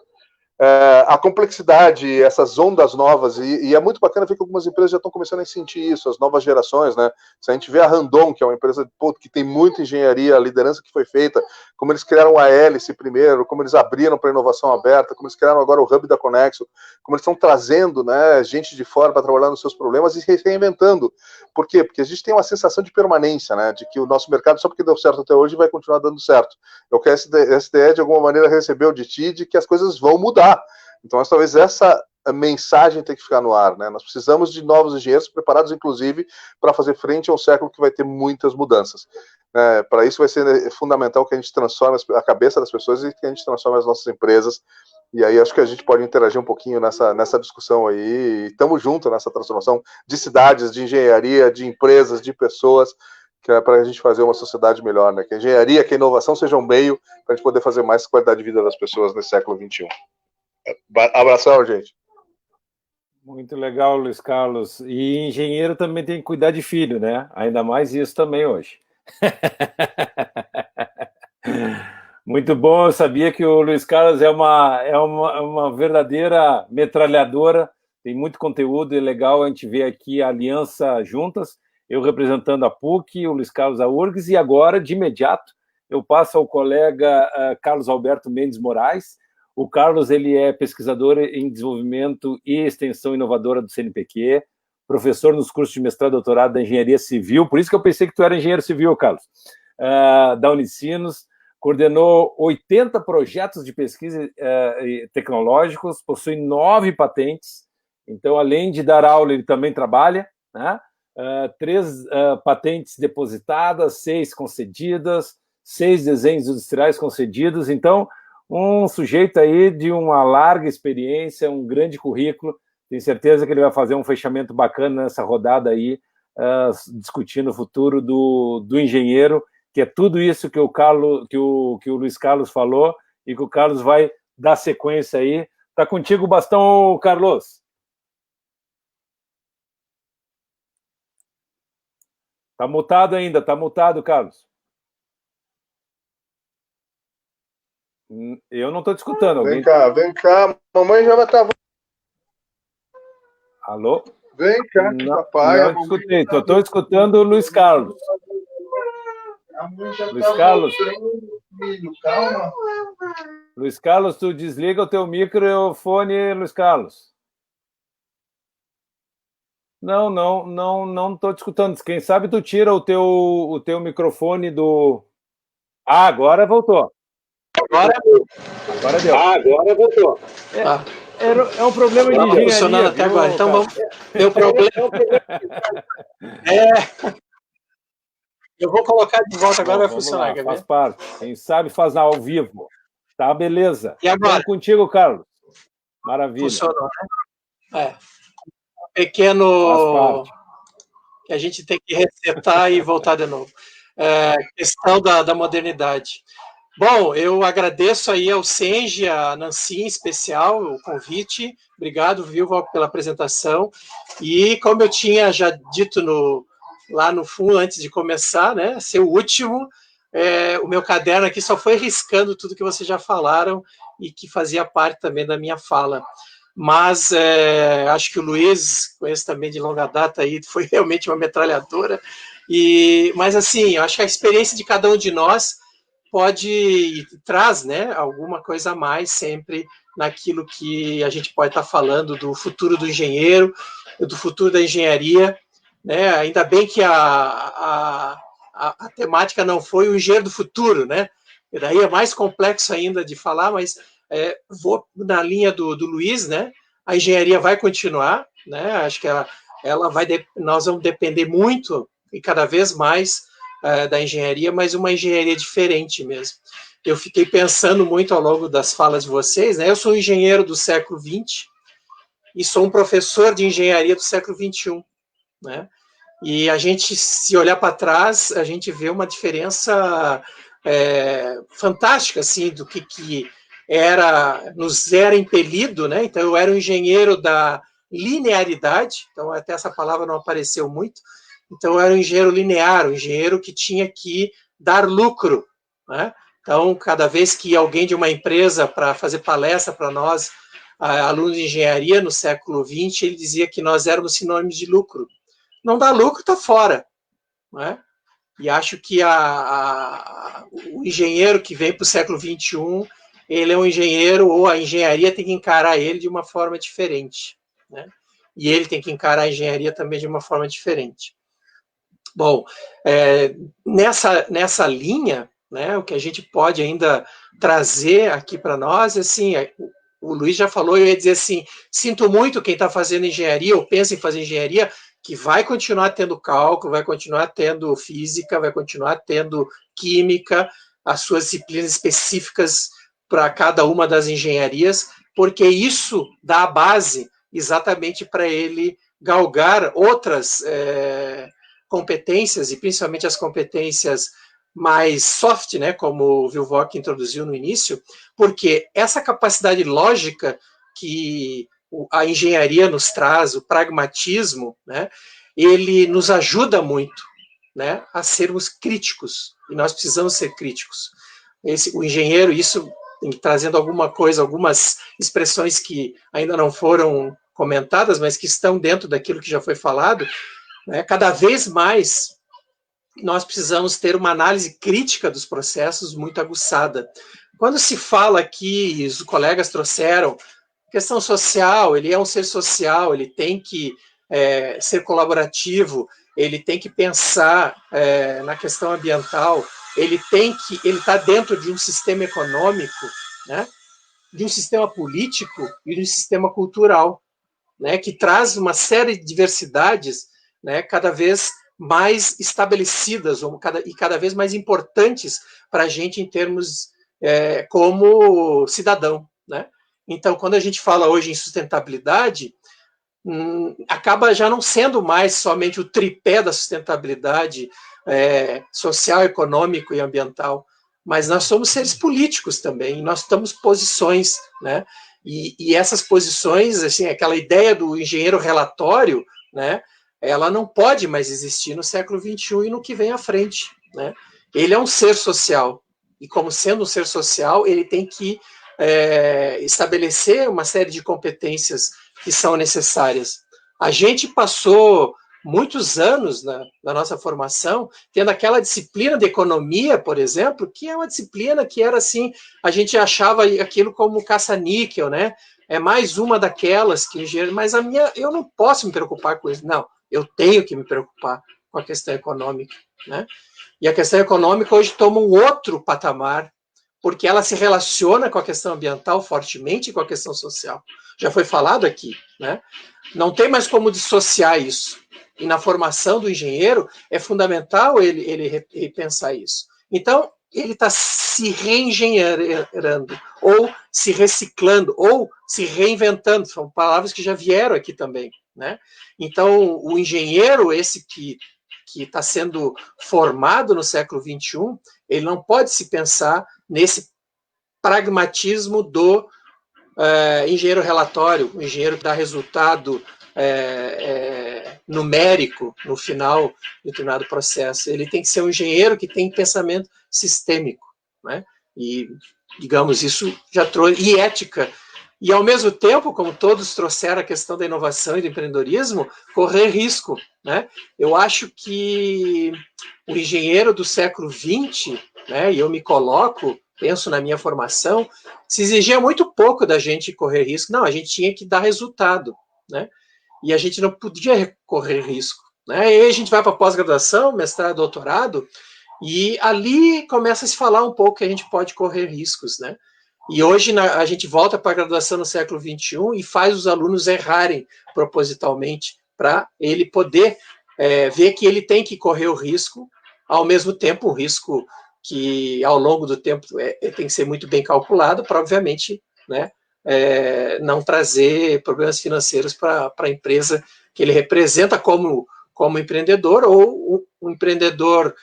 A complexidade, essas ondas novas, e é muito bacana ver que algumas empresas já estão começando a sentir isso, as novas gerações, né? Se a gente vê a Randon, que é uma empresa que tem muita engenharia, a liderança que foi feita, como eles criaram a Hélice primeiro, como eles abriram para inovação aberta, como eles criaram agora o Hub da Conexo, como eles estão trazendo, né, gente de fora para trabalhar nos seus problemas e se reinventando. Por quê? Porque a gente tem uma sensação de permanência, né? De que o nosso mercado, só porque deu certo até hoje, vai continuar dando certo. Eu quero que a SDE, de alguma maneira, recebeu de ti de que as coisas vão mudar. Então, talvez essa mensagem tenha que ficar no ar, né? Nós precisamos de novos engenheiros preparados, inclusive, para fazer frente a um século que vai ter muitas mudanças. Para isso vai ser fundamental que a gente transforme a cabeça das pessoas e que a gente transforme as nossas empresas. E aí acho que a gente pode interagir um pouquinho nessa discussão aí. Estamos juntos nessa transformação de cidades, de engenharia, de empresas, de pessoas, que é para a gente fazer uma sociedade melhor, né? Que a engenharia, que a inovação seja um meio para a gente poder fazer mais qualidade de vida das pessoas nesse século XXI. Abração, gente. Muito legal, Luiz Carlos. E engenheiro também tem que cuidar de filho, né? Ainda mais isso também hoje. Muito bom, eu sabia que o Luiz Carlos é uma verdadeira metralhadora, tem muito conteúdo, é legal a gente ver aqui a aliança juntas, eu representando a PUC, o Luiz Carlos a URGS, e agora, de imediato, eu passo ao colega Carlos Alberto Mendes Moraes. O Carlos, ele é pesquisador em desenvolvimento e extensão inovadora do CNPq, professor nos cursos de mestrado e doutorado da engenharia civil, por isso que eu pensei que tu era engenheiro civil, Carlos, da Unicinos, coordenou 80 projetos de pesquisa tecnológicos, possui 9 patentes, então, além de dar aula, ele também trabalha, né? 3 patentes depositadas, 6 concedidas, 6 desenhos industriais concedidos, então, um sujeito aí de uma larga experiência, um grande currículo, tenho certeza que ele vai fazer um fechamento bacana nessa rodada aí, discutindo o futuro do engenheiro, que é tudo isso que o Luiz Carlos falou, e que o Carlos vai dar sequência aí. Está contigo o bastão, Carlos. Está mutado ainda, está mutado, Carlos. Eu não estou te escutando. Alguém... Vem cá, mamãe já vai estar... Alô? Vem cá, não, papai. Não escutei, só estou escutando o Luiz Carlos. Luiz Carlos, calma. Luiz Carlos, tu desliga o teu microfone, Luiz Carlos. Não estou te escutando. Quem sabe tu tira o teu microfone do... agora voltou. Agora deu. Agora voltou. É um problema de engenharia. Funcionando até agora. Então vamos... Meu problema... Eu vou colocar de volta agora, vai funcionar. Lá, faz parte. Quem sabe faz ao vivo. Tá, beleza. E agora? Então, contigo, Carlos. Maravilha. Funcionou, né? Pequeno... que a gente tem que resetar e voltar de novo. Questão da modernidade. Bom, eu agradeço aí ao Senji, a Nancy em especial, o convite. Obrigado, Vilvoc, pela apresentação. E como eu tinha já dito lá no fundo, antes de começar, né, ser o último, o meu caderno aqui só foi riscando tudo que vocês já falaram e que fazia parte também da minha fala. Mas acho que o Luiz, conheço também de longa data, aí, foi realmente uma metralhadora. Mas, assim, eu acho que a experiência de cada um de nós traz, né, alguma coisa a mais sempre naquilo que a gente pode estar falando do futuro do engenheiro, do futuro da engenharia, né? Ainda bem que a temática não foi o engenheiro do futuro, né? E daí é mais complexo ainda de falar, mas vou na linha do Luiz, né? A engenharia vai continuar, né? Acho que nós vamos depender muito e cada vez mais da engenharia, mas uma engenharia diferente mesmo. eu fiquei pensando muito ao longo das falas de vocês, né? Eu sou engenheiro do século XX e sou um professor de engenharia do século XXI, né? E a gente, se olhar para trás, a gente vê uma diferença fantástica, assim, do que nos era impelido, né? Então, eu era um engenheiro da linearidade, então até essa palavra não apareceu muito. Então, eu era um engenheiro linear, um engenheiro que tinha que dar lucro, né? Então, cada vez que alguém de uma empresa para fazer palestra para nós, alunos de engenharia no século XX, ele dizia que nós éramos sinônimos de lucro. Não dá lucro, está fora, né? E acho que o engenheiro que vem para o século XXI, ele é um engenheiro, ou a engenharia tem que encarar ele de uma forma diferente, né? E ele tem que encarar a engenharia também de uma forma diferente. Bom, nessa linha, né, o que a gente pode ainda trazer aqui para nós, assim, o Luiz já falou, eu ia dizer assim, sinto muito quem está fazendo engenharia ou pensa em fazer engenharia, que vai continuar tendo cálculo, vai continuar tendo física, vai continuar tendo química, as suas disciplinas específicas para cada uma das engenharias, porque isso dá a base exatamente para ele galgar outras competências, e principalmente as competências mais soft, né, como o Vilvoc introduziu no início, porque essa capacidade lógica que a engenharia nos traz, o pragmatismo, né, ele nos ajuda muito, né, a sermos críticos, e nós precisamos ser críticos. O engenheiro, isso trazendo algumas expressões que ainda não foram comentadas, mas que estão dentro daquilo que já foi falado, né, cada vez mais nós precisamos ter uma análise crítica dos processos muito aguçada. Quando se fala aqui, os colegas trouxeram, questão social, ele é um ser social, ele tem que ser colaborativo, ele tem que pensar na questão ambiental, ele está dentro de um sistema econômico, né, de um sistema político e de um sistema cultural, né, que traz uma série de diversidades, né, cada vez mais estabelecidas e cada vez mais importantes para a gente em termos como cidadão, né? Então, quando a gente fala hoje em sustentabilidade, acaba já não sendo mais somente o tripé da sustentabilidade social, econômico e ambiental, mas nós somos seres políticos também, nós temos posições, né? E essas posições, assim, aquela ideia do engenheiro relatório, né, ela não pode mais existir no século XXI e no que vem à frente, né? Ele é um ser social, e como sendo um ser social, ele tem que estabelecer uma série de competências que são necessárias. A gente passou muitos anos na nossa formação tendo aquela disciplina de economia, por exemplo, que é uma disciplina que era assim, a gente achava aquilo como caça-níquel, né? É mais uma daquelas que engenheiro, mas eu não posso me preocupar com isso. Não, eu tenho que me preocupar com a questão econômica, né? E a questão econômica hoje toma um outro patamar, porque ela se relaciona com a questão ambiental fortemente e com a questão social. Já foi falado aqui, né? Não tem mais como dissociar isso. E na formação do engenheiro é fundamental ele pensar isso. Então, ele está se reengenheirando, ou se reciclando, ou se reinventando. São palavras que já vieram aqui também, né? Então, o engenheiro, esse que está sendo formado no século XXI, ele não pode se pensar nesse pragmatismo do engenheiro relatório, o engenheiro que dá resultado numérico no final de determinado processo. Ele tem que ser um engenheiro que tem pensamento sistêmico, né? E, digamos, isso já trouxe, e ética. E, ao mesmo tempo, como todos trouxeram a questão da inovação e do empreendedorismo, correr risco, né? Eu acho que o engenheiro do século XX, né, e eu me coloco, penso na minha formação, se exigia muito pouco da gente correr risco. Não, a gente tinha que dar resultado, né? E a gente não podia correr risco, né? E aí a gente vai para pós-graduação, mestrado, doutorado, e ali começa a se falar um pouco que a gente pode correr riscos, né? E hoje a gente volta para a graduação no século XXI e faz os alunos errarem propositalmente para ele poder ver que ele tem que correr o risco, ao mesmo tempo um risco que ao longo do tempo tem que ser muito bem calculado para, obviamente, né, não trazer problemas financeiros para a empresa que ele representa como empreendedor, ou um empreendedor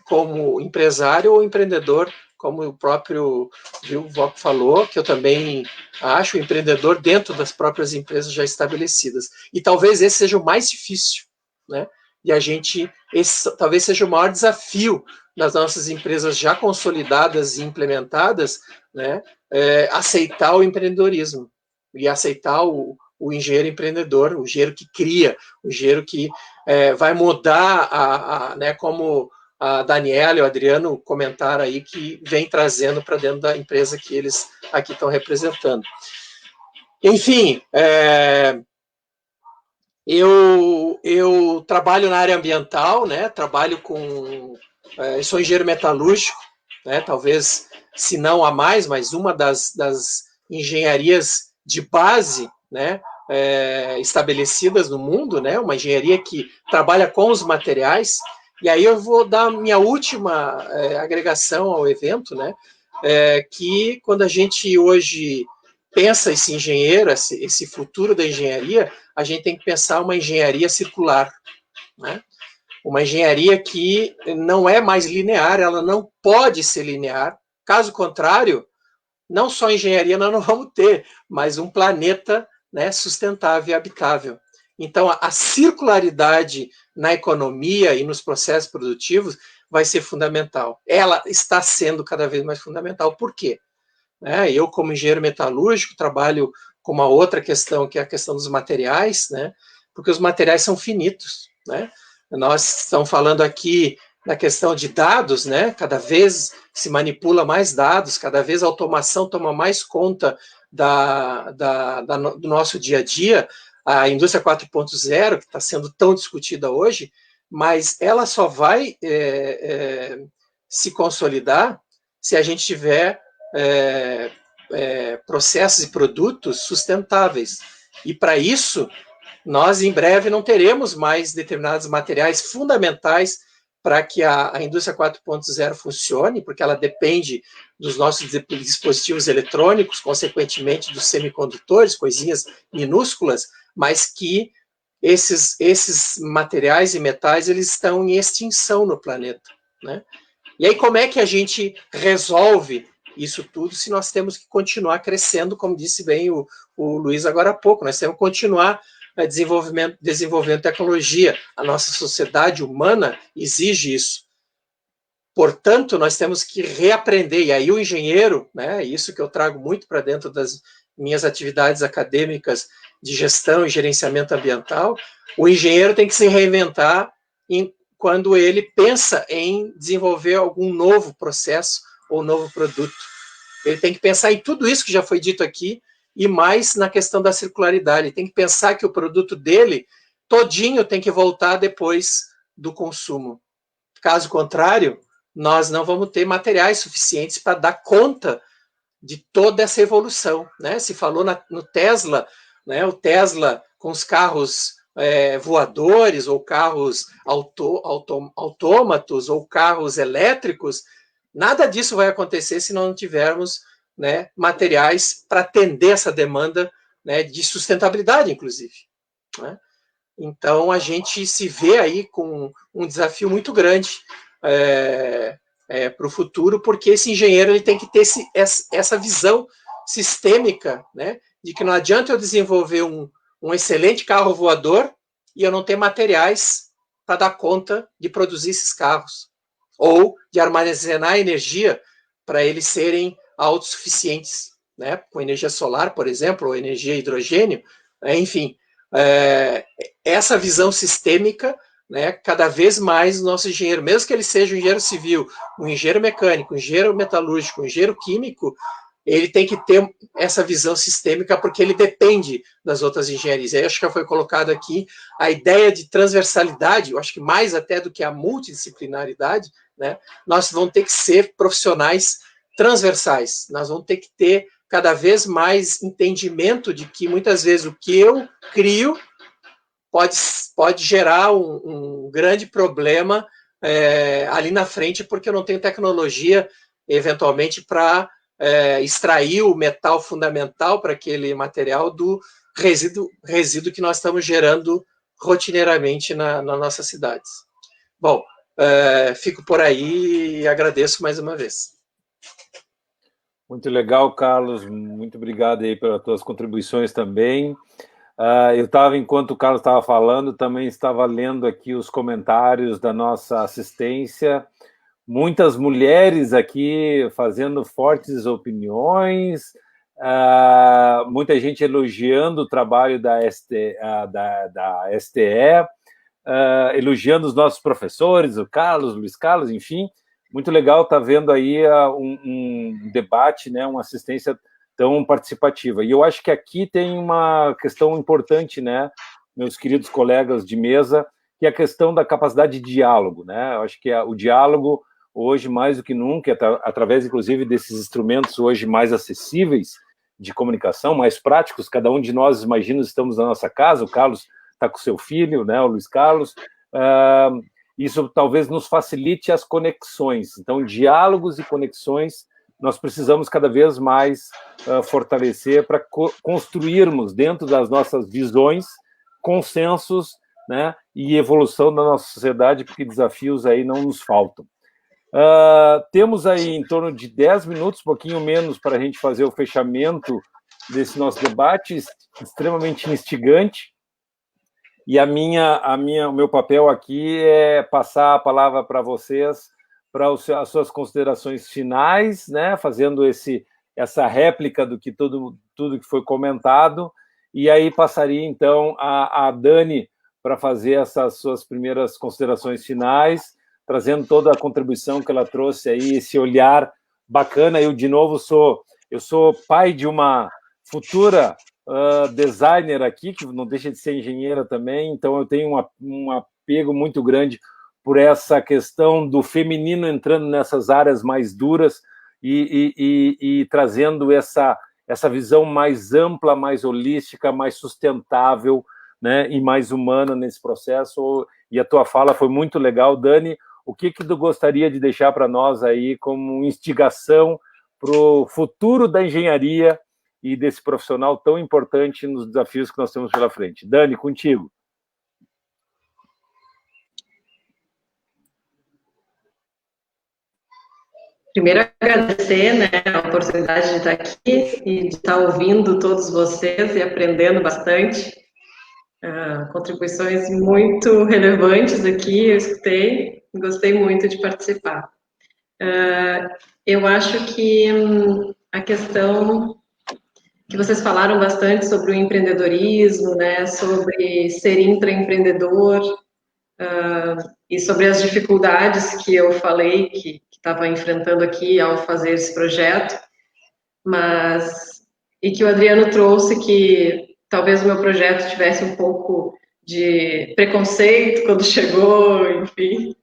como empresário, ou empreendedor, como o próprio Vilvoc falou, que eu também acho, o empreendedor dentro das próprias empresas já estabelecidas. E talvez esse seja o mais difícil, né? E esse talvez seja o maior desafio das nossas empresas já consolidadas e implementadas, né? Aceitar o empreendedorismo e aceitar o engenheiro empreendedor, o engenheiro que cria, o engenheiro que vai mudar, né, como a Daniela e o Adriano comentaram aí, que vem trazendo para dentro da empresa que eles aqui estão representando. Enfim, eu trabalho na área ambiental, né, trabalho eu sou engenheiro metalúrgico, né, talvez, se não a mais, mas uma das engenharias de base, né, estabelecidas no mundo, né, uma engenharia que trabalha com os materiais. E aí eu vou dar minha última agregação ao evento, né, que quando a gente hoje pensa esse engenheiro, esse futuro da engenharia, a gente tem que pensar uma engenharia circular, né? Uma engenharia que não é mais linear, ela não pode ser linear. Caso contrário, não só engenharia nós não vamos ter, mas um planeta, né, sustentável e habitável. Então, a circularidade na economia e nos processos produtivos vai ser fundamental. Ela está sendo cada vez mais fundamental. Por quê? Eu, como engenheiro metalúrgico, trabalho com uma outra questão, que é a questão dos materiais, né? Porque os materiais são finitos, né? Nós estamos falando aqui na questão de dados, né? Cada vez se manipula mais dados, cada vez a automação toma mais conta do nosso dia a dia. A indústria 4.0, que está sendo tão discutida hoje, mas ela só vai se consolidar se a gente tiver processos e produtos sustentáveis. E para isso, nós em breve não teremos mais determinados materiais fundamentais para que a indústria 4.0 funcione, porque ela depende dos nossos dispositivos eletrônicos, consequentemente dos semicondutores, coisinhas minúsculas, mas que esses materiais e metais eles estão em extinção no planeta, né? E aí como é que a gente resolve isso tudo se nós temos que continuar crescendo, como disse bem o Luiz agora há pouco, nós temos que continuar desenvolvendo tecnologia. A nossa sociedade humana exige isso. Portanto, nós temos que reaprender, e aí o engenheiro, né, isso que eu trago muito para dentro das minhas atividades acadêmicas de gestão e gerenciamento ambiental, o engenheiro tem que se reinventar quando ele pensa em desenvolver algum novo processo ou novo produto. Ele tem que pensar em tudo isso que já foi dito aqui, e mais na questão da circularidade. Ele tem que pensar que o produto dele, todinho, tem que voltar depois do consumo. Caso contrário, nós não vamos ter materiais suficientes para dar conta de toda essa evolução, né? Se falou no Tesla, né? O Tesla com os carros voadores, ou carros autômatos, ou carros elétricos, nada disso vai acontecer se não tivermos, né, materiais para atender essa demanda, né, de sustentabilidade, inclusive, né? Então, a gente se vê aí com um desafio muito grande para o futuro, porque esse engenheiro ele tem que ter essa visão sistêmica, né, de que não adianta eu desenvolver um excelente carro voador e eu não ter materiais para dar conta de produzir esses carros, ou de armazenar energia para eles serem autossuficientes, né, com energia solar, por exemplo, ou energia hidrogênio, enfim, essa visão sistêmica, né, cada vez mais o nosso engenheiro, mesmo que ele seja um engenheiro civil, um engenheiro mecânico, um engenheiro metalúrgico, um engenheiro químico, ele tem que ter essa visão sistêmica, porque ele depende das outras engenharias. Aí acho que foi colocado aqui a ideia de transversalidade, eu acho que mais até do que a multidisciplinaridade, né, nós vamos ter que ser profissionais transversais, nós vamos ter que ter cada vez mais entendimento de que muitas vezes o que eu crio pode gerar um grande problema ali na frente, porque eu não tenho tecnologia, eventualmente, para extrair o metal fundamental para aquele material do resíduo que nós estamos gerando rotineiramente nas nossas cidades. Bom, fico por aí e agradeço mais uma vez. Muito legal, Carlos. Muito obrigado aí pelas tuas contribuições também. Eu estava, enquanto o Carlos estava falando, também estava lendo aqui os comentários da nossa assistência. Muitas mulheres aqui fazendo fortes opiniões, muita gente elogiando o trabalho da STE, elogiando os nossos professores, o Carlos, o Luiz Carlos, enfim. Muito legal estar vendo aí um debate, né, uma assistência tão participativa. E eu acho que aqui tem uma questão importante, né, meus queridos colegas de mesa, que é a questão da capacidade de diálogo, né? Eu acho que o diálogo, hoje, mais do que nunca, através, inclusive, desses instrumentos hoje mais acessíveis de comunicação, mais práticos, cada um de nós, imagina, estamos na nossa casa, o Carlos está com seu filho, né, o Luiz Carlos, isso talvez nos facilite as conexões. Então, diálogos e conexões nós precisamos cada vez mais fortalecer para construirmos, dentro das nossas visões, consensos, né, e evolução da nossa sociedade, porque desafios aí não nos faltam. Temos aí em torno de 10 minutos, pouquinho menos, para a gente fazer o fechamento desse nosso debate extremamente instigante. E o meu papel aqui é passar a palavra para vocês, para as suas considerações finais, né, fazendo essa réplica do que tudo que foi comentado, e aí passaria, então, a Dani para fazer essas suas primeiras considerações finais, trazendo toda a contribuição que ela trouxe aí, esse olhar bacana. Eu, de novo, sou pai de uma futura designer aqui, que não deixa de ser engenheira também, então eu tenho um apego muito grande por essa questão do feminino entrando nessas áreas mais duras e trazendo essa visão mais ampla, mais holística, mais sustentável, né, e mais humana nesse processo. E a tua fala foi muito legal, Dani. O que tu gostaria de deixar para nós aí como instigação para o futuro da engenharia e desse profissional tão importante nos desafios que nós temos pela frente? Dani, contigo. Primeiro, agradecer, né, a oportunidade de estar aqui e de estar ouvindo todos vocês e aprendendo bastante. Contribuições muito relevantes aqui, eu escutei, gostei muito de participar. Eu acho que a questão que vocês falaram bastante sobre o empreendedorismo, né, sobre ser intraempreendedor, e sobre as dificuldades que eu falei que estava enfrentando aqui ao fazer esse projeto, e que o Adriano trouxe que talvez o meu projeto tivesse um pouco de preconceito quando chegou, enfim,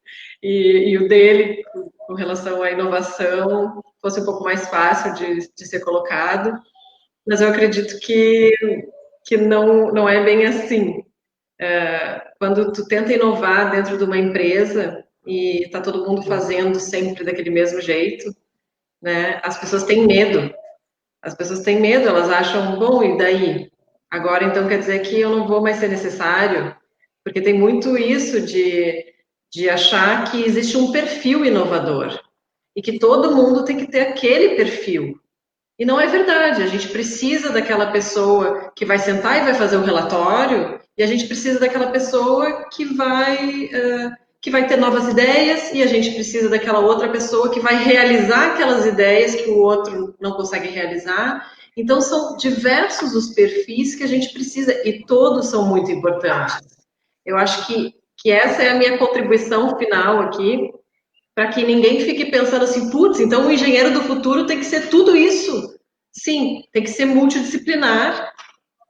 e o dele, com relação à inovação, fosse um pouco mais fácil de ser colocado, mas eu acredito que não é bem assim. Quando tu tenta inovar dentro de uma empresa e está todo mundo fazendo sempre daquele mesmo jeito, né, as pessoas têm medo. Elas acham, bom, e daí? Agora, então, quer dizer que eu não vou mais ser necessário? Porque tem muito isso de achar que existe um perfil inovador e que todo mundo tem que ter aquele perfil. E não é verdade, a gente precisa daquela pessoa que vai sentar e vai fazer um relatório, e a gente precisa daquela pessoa que vai ter novas ideias, e a gente precisa daquela outra pessoa que vai realizar aquelas ideias que o outro não consegue realizar. Então, são diversos os perfis que a gente precisa, e todos são muito importantes. Eu acho que essa é a minha contribuição final aqui, para que ninguém fique pensando assim, putz, então o engenheiro do futuro tem que ser tudo isso. Sim, tem que ser multidisciplinar,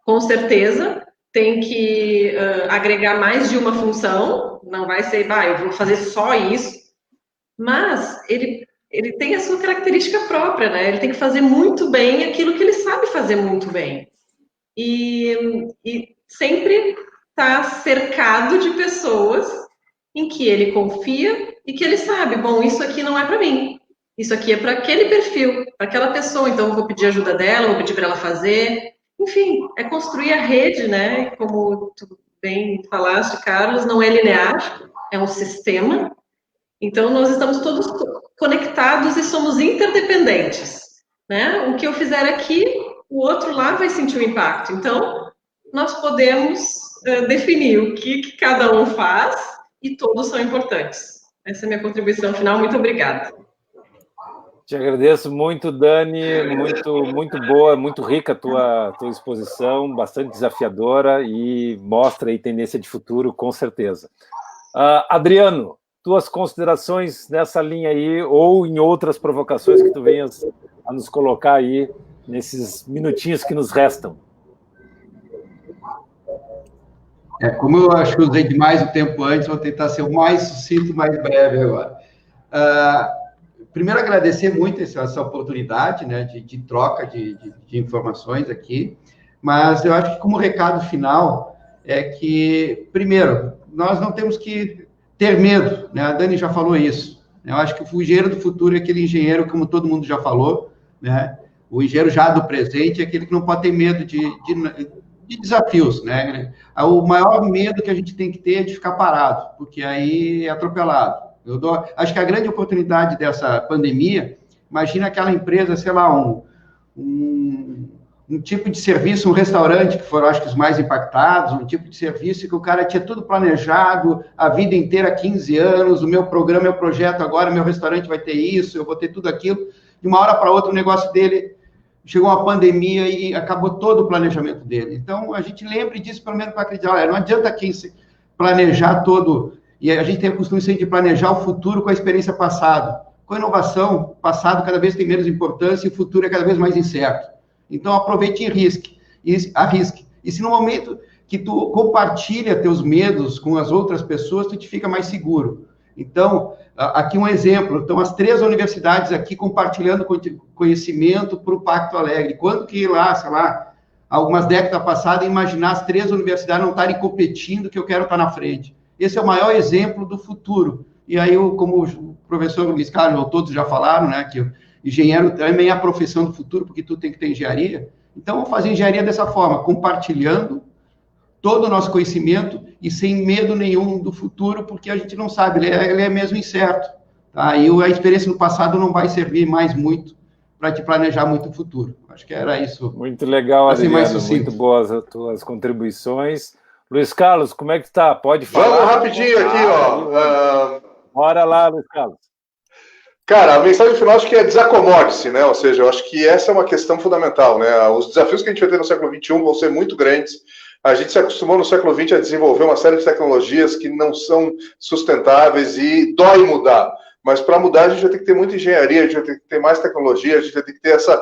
com certeza, tem que agregar mais de uma função, não vai ser, eu vou fazer só isso, mas ele tem a sua característica própria, né? Ele tem que fazer muito bem aquilo que ele sabe fazer muito bem. E sempre está cercado de pessoas em que ele confia e que ele sabe, bom, isso aqui não é para mim. Isso aqui é para aquele perfil, para aquela pessoa, então eu vou pedir ajuda dela, vou pedir para ela fazer. Enfim, é construir a rede, né? Como tu bem falaste, Carlos, não é linear, é um sistema. Então nós estamos todos conectados e somos interdependentes, né? O que eu fizer aqui, o outro lá vai sentir o impacto. Então, nós podemos definir o que cada um faz e todos são importantes. Essa é a minha contribuição final. Muito obrigada. Te agradeço muito, Dani, muito boa, muito rica a tua exposição, bastante desafiadora e mostra aí tendência de futuro, com certeza. Adriano, tuas considerações nessa linha aí, ou em outras provocações que tu venhas a nos colocar aí, nesses minutinhos que nos restam. Como eu acho que usei demais o tempo antes, vou tentar ser o mais sucinto, mais breve agora. Primeiro, agradecer muito essa oportunidade, né, de troca de informações aqui, mas eu acho que como recado final é que, primeiro, nós não temos que ter medo, né, a Dani já falou isso, eu acho que o engenheiro do futuro é aquele engenheiro, como todo mundo já falou, né, o engenheiro já do presente é aquele que não pode ter medo de desafios, né, o maior medo que a gente tem que ter é de ficar parado, porque aí é atropelado. Acho que a grande oportunidade dessa pandemia, imagina aquela empresa, sei lá, um tipo de serviço, um restaurante, que foram, acho que, os mais impactados, um tipo de serviço que o cara tinha tudo planejado, a vida inteira, 15 anos, o meu programa, meu projeto agora, meu restaurante vai ter isso, eu vou ter tudo aquilo. De uma hora para outra, o negócio dele chegou uma pandemia e acabou todo o planejamento dele. Então, a gente lembre disso, pelo menos para acreditar. Não adianta quem se planejar todo... E a gente tem o costume sempre de planejar o futuro com a experiência passada. Com a inovação, o passado cada vez tem menos importância e o futuro é cada vez mais incerto. Então, aproveite e arrisque. E se no momento que tu compartilha teus medos com as outras pessoas, tu te fica mais seguro. Então, aqui um exemplo. Então, as 3 universidades aqui compartilhando conhecimento para o Pacto Alegre. Quando que lá, sei lá, algumas décadas passadas, imaginar as 3 universidades não estarem competindo, que eu quero estar na frente. Esse é o maior exemplo do futuro. E aí, como o professor Luiz Carlos, ou todos já falaram, né, que o engenheiro também é a profissão do futuro, porque tu tem que ter engenharia. Então, vamos fazer engenharia dessa forma, compartilhando todo o nosso conhecimento e sem medo nenhum do futuro, porque a gente não sabe, ele é mesmo incerto. Tá? E a experiência no passado não vai servir mais muito para te planejar muito o futuro. Acho que era isso. Muito legal, Adriano, muito boas as tuas contribuições. Luiz Carlos, como é que tá? Pode falar? Vamos rapidinho aqui, ó. Bora lá, Luiz Carlos. Cara, a mensagem final acho que é desacomode-se, né? Ou seja, eu acho que essa é uma questão fundamental, né? Os desafios que a gente vai ter no século XXI vão ser muito grandes. A gente se acostumou no século XX a desenvolver uma série de tecnologias que não são sustentáveis e dói mudar. Mas para mudar a gente vai ter que ter muita engenharia, a gente vai ter que ter mais tecnologia, a gente vai ter que ter essa...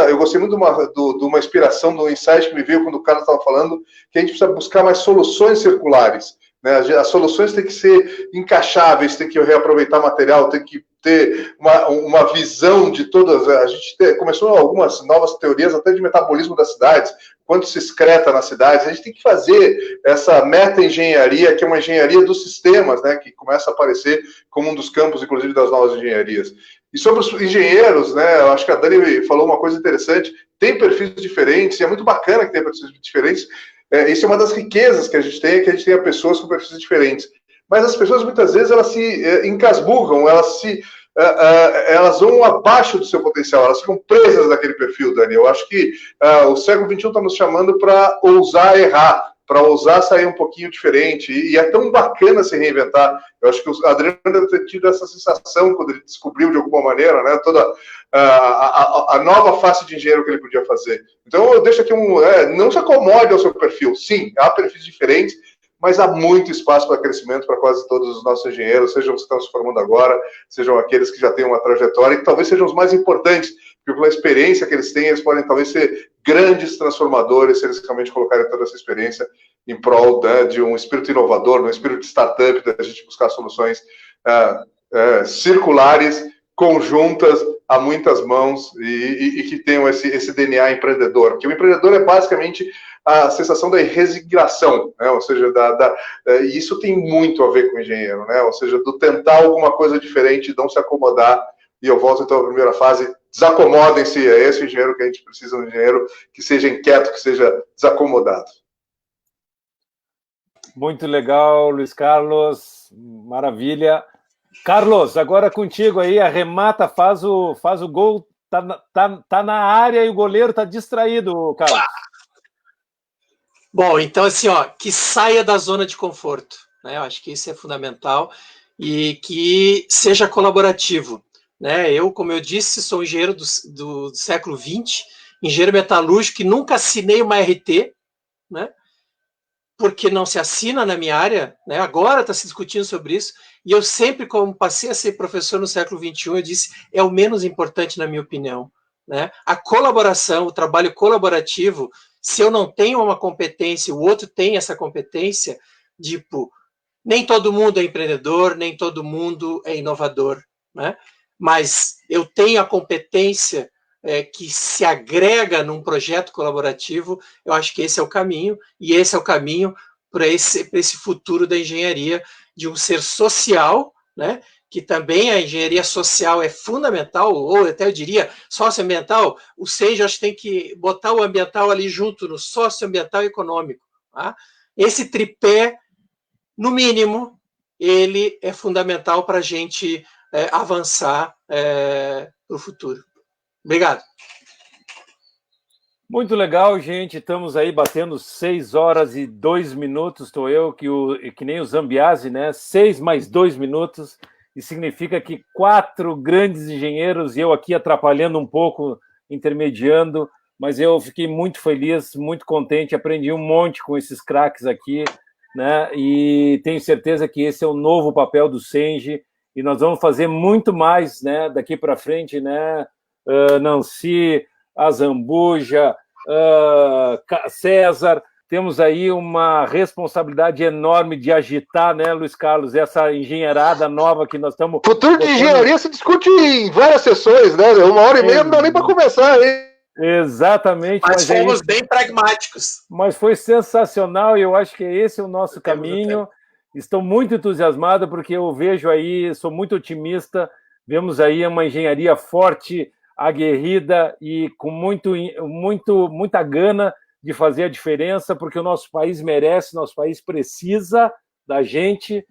Eu gostei muito de uma inspiração, de um insight que me veio quando o cara estava falando, que a gente precisa buscar mais soluções circulares. Né? As soluções têm que ser encaixáveis, tem que reaproveitar material, tem que ter uma visão de todas... A gente começou algumas novas teorias até de metabolismo das cidades, quanto se excreta nas cidades. A gente tem que fazer essa meta-engenharia, que é uma engenharia dos sistemas, né, que começa a aparecer como um dos campos, inclusive, das novas engenharias. E sobre os engenheiros, né, eu acho que a Dani falou uma coisa interessante, tem perfis diferentes, e é muito bacana que tenha perfis diferentes. Isso é uma das riquezas que a gente tenha pessoas com perfis diferentes. Mas as pessoas, muitas vezes, elas se encasbugam, elas vão abaixo do seu potencial, elas ficam presas naquele perfil, Dani. Eu acho que o século XXI está nos chamando para ousar errar, para ousar sair um pouquinho diferente, e é tão bacana se reinventar. Eu acho que o Adriano deve ter tido essa sensação quando ele descobriu, de alguma maneira, né, toda a nova face de engenheiro que ele podia fazer. Então, eu deixo aqui não se acomode ao seu perfil. Sim, há perfis diferentes, mas há muito espaço para crescimento para quase todos os nossos engenheiros, sejam os que estão se formando agora, sejam aqueles que já têm uma trajetória, e que talvez sejam os mais importantes, porque pela experiência que eles têm, eles podem talvez ser grandes transformadores, se eles realmente colocarem toda essa experiência em prol, né, de um espírito inovador, um espírito de startup, da gente buscar soluções circulares conjuntas a muitas mãos e que tenham esse DNA empreendedor. Porque o empreendedor é basicamente a sensação da resignação, né? Ou seja, e isso tem muito a ver com o engenheiro, né? Ou seja, do tentar alguma coisa diferente, não se acomodar. E eu volto então à primeira fase: desacomodem-se. É esse o engenheiro que a gente precisa, um engenheiro que seja inquieto, que seja desacomodado. Muito legal, Luiz Carlos, maravilha. Carlos, agora contigo aí, arremata, faz o gol, tá na área e o goleiro tá distraído, Carlos. Bom, então assim, que saia da zona de conforto, né? Eu acho que isso é fundamental e que seja colaborativo, né? Eu, como eu disse, sou engenheiro do século XX, engenheiro metalúrgico, que nunca assinei uma RT, né? Porque não se assina na minha área, né? Agora está se discutindo sobre isso, e eu sempre, como passei a ser professor no século XXI, eu disse, é o menos importante na minha opinião, né? A colaboração, o trabalho colaborativo, se eu não tenho uma competência, o outro tem essa competência, tipo, nem todo mundo é empreendedor, nem todo mundo é inovador, né? Mas eu tenho a competência que se agrega num projeto colaborativo. Eu acho que esse é o caminho, e esse é o caminho para esse futuro da engenharia, de um ser social, né? Que também a engenharia social é fundamental, ou até eu diria socioambiental. O SENGE, acho que tem que botar o ambiental ali junto, no socioambiental e econômico. Tá? Esse tripé, no mínimo, ele é fundamental para a gente avançar para o futuro. Obrigado. Muito legal, gente. Estamos aí batendo 6 horas e 2 minutos. Estou eu, que nem o Zambiase, né? 6 mais 2 minutos. E significa que 4 grandes engenheiros, e eu aqui atrapalhando um pouco, intermediando, mas eu fiquei muito feliz, muito contente, aprendi um monte com esses craques aqui, né? E tenho certeza que esse é o novo papel do SENGE, e nós vamos fazer muito mais, né, daqui para frente, né? Nancy, Azambuja, César, temos aí uma responsabilidade enorme de agitar, né, Luiz Carlos, essa engenheirada nova que nós estamos... Futuro de engenharia se discute em várias sessões, né? 1h30 não dá nem para começar, hein? Exatamente. Mas fomos bem pragmáticos. Mas foi sensacional, e eu acho que esse é o nosso caminho. Estou muito entusiasmado, porque eu vejo aí, sou muito otimista, vemos aí uma engenharia forte, aguerrida e com muita gana de fazer a diferença, porque o nosso país merece, nosso país precisa da gente,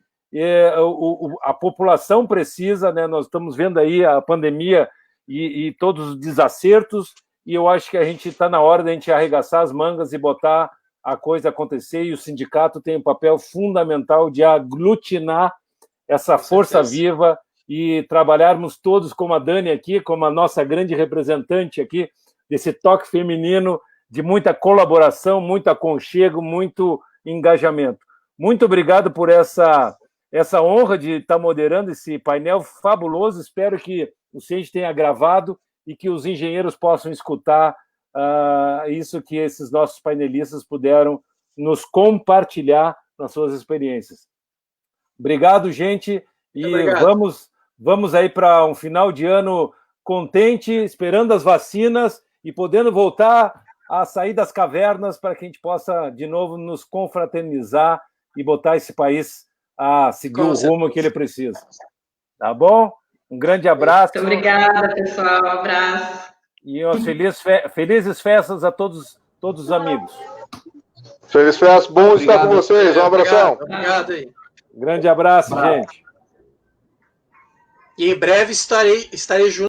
a população precisa, né? Nós estamos vendo aí a pandemia e todos os desacertos, e eu acho que a gente está na hora de a gente arregaçar as mangas e botar a coisa acontecer, e o sindicato tem um papel fundamental de aglutinar essa força viva e trabalharmos todos, como a Dani aqui, como a nossa grande representante aqui, desse toque feminino, de muita colaboração, muito aconchego, muito engajamento. Muito obrigado por essa honra de estar moderando esse painel fabuloso. Espero que o SENGE tenha gravado e que os engenheiros possam escutar isso que esses nossos painelistas puderam nos compartilhar nas suas experiências. Obrigado, gente, e vamos aí para um final de ano contente, esperando as vacinas e podendo voltar a sair das cavernas para que a gente possa, de novo, nos confraternizar e botar esse país a seguir o rumo que ele precisa. Tá bom? Um grande abraço. Muito obrigada, pessoal. Um abraço. E felizes festas a todos os amigos. Felizes festas. Bom estar com vocês. Um abração. Obrigado aí. Grande abraço, gente. E em breve estarei junto.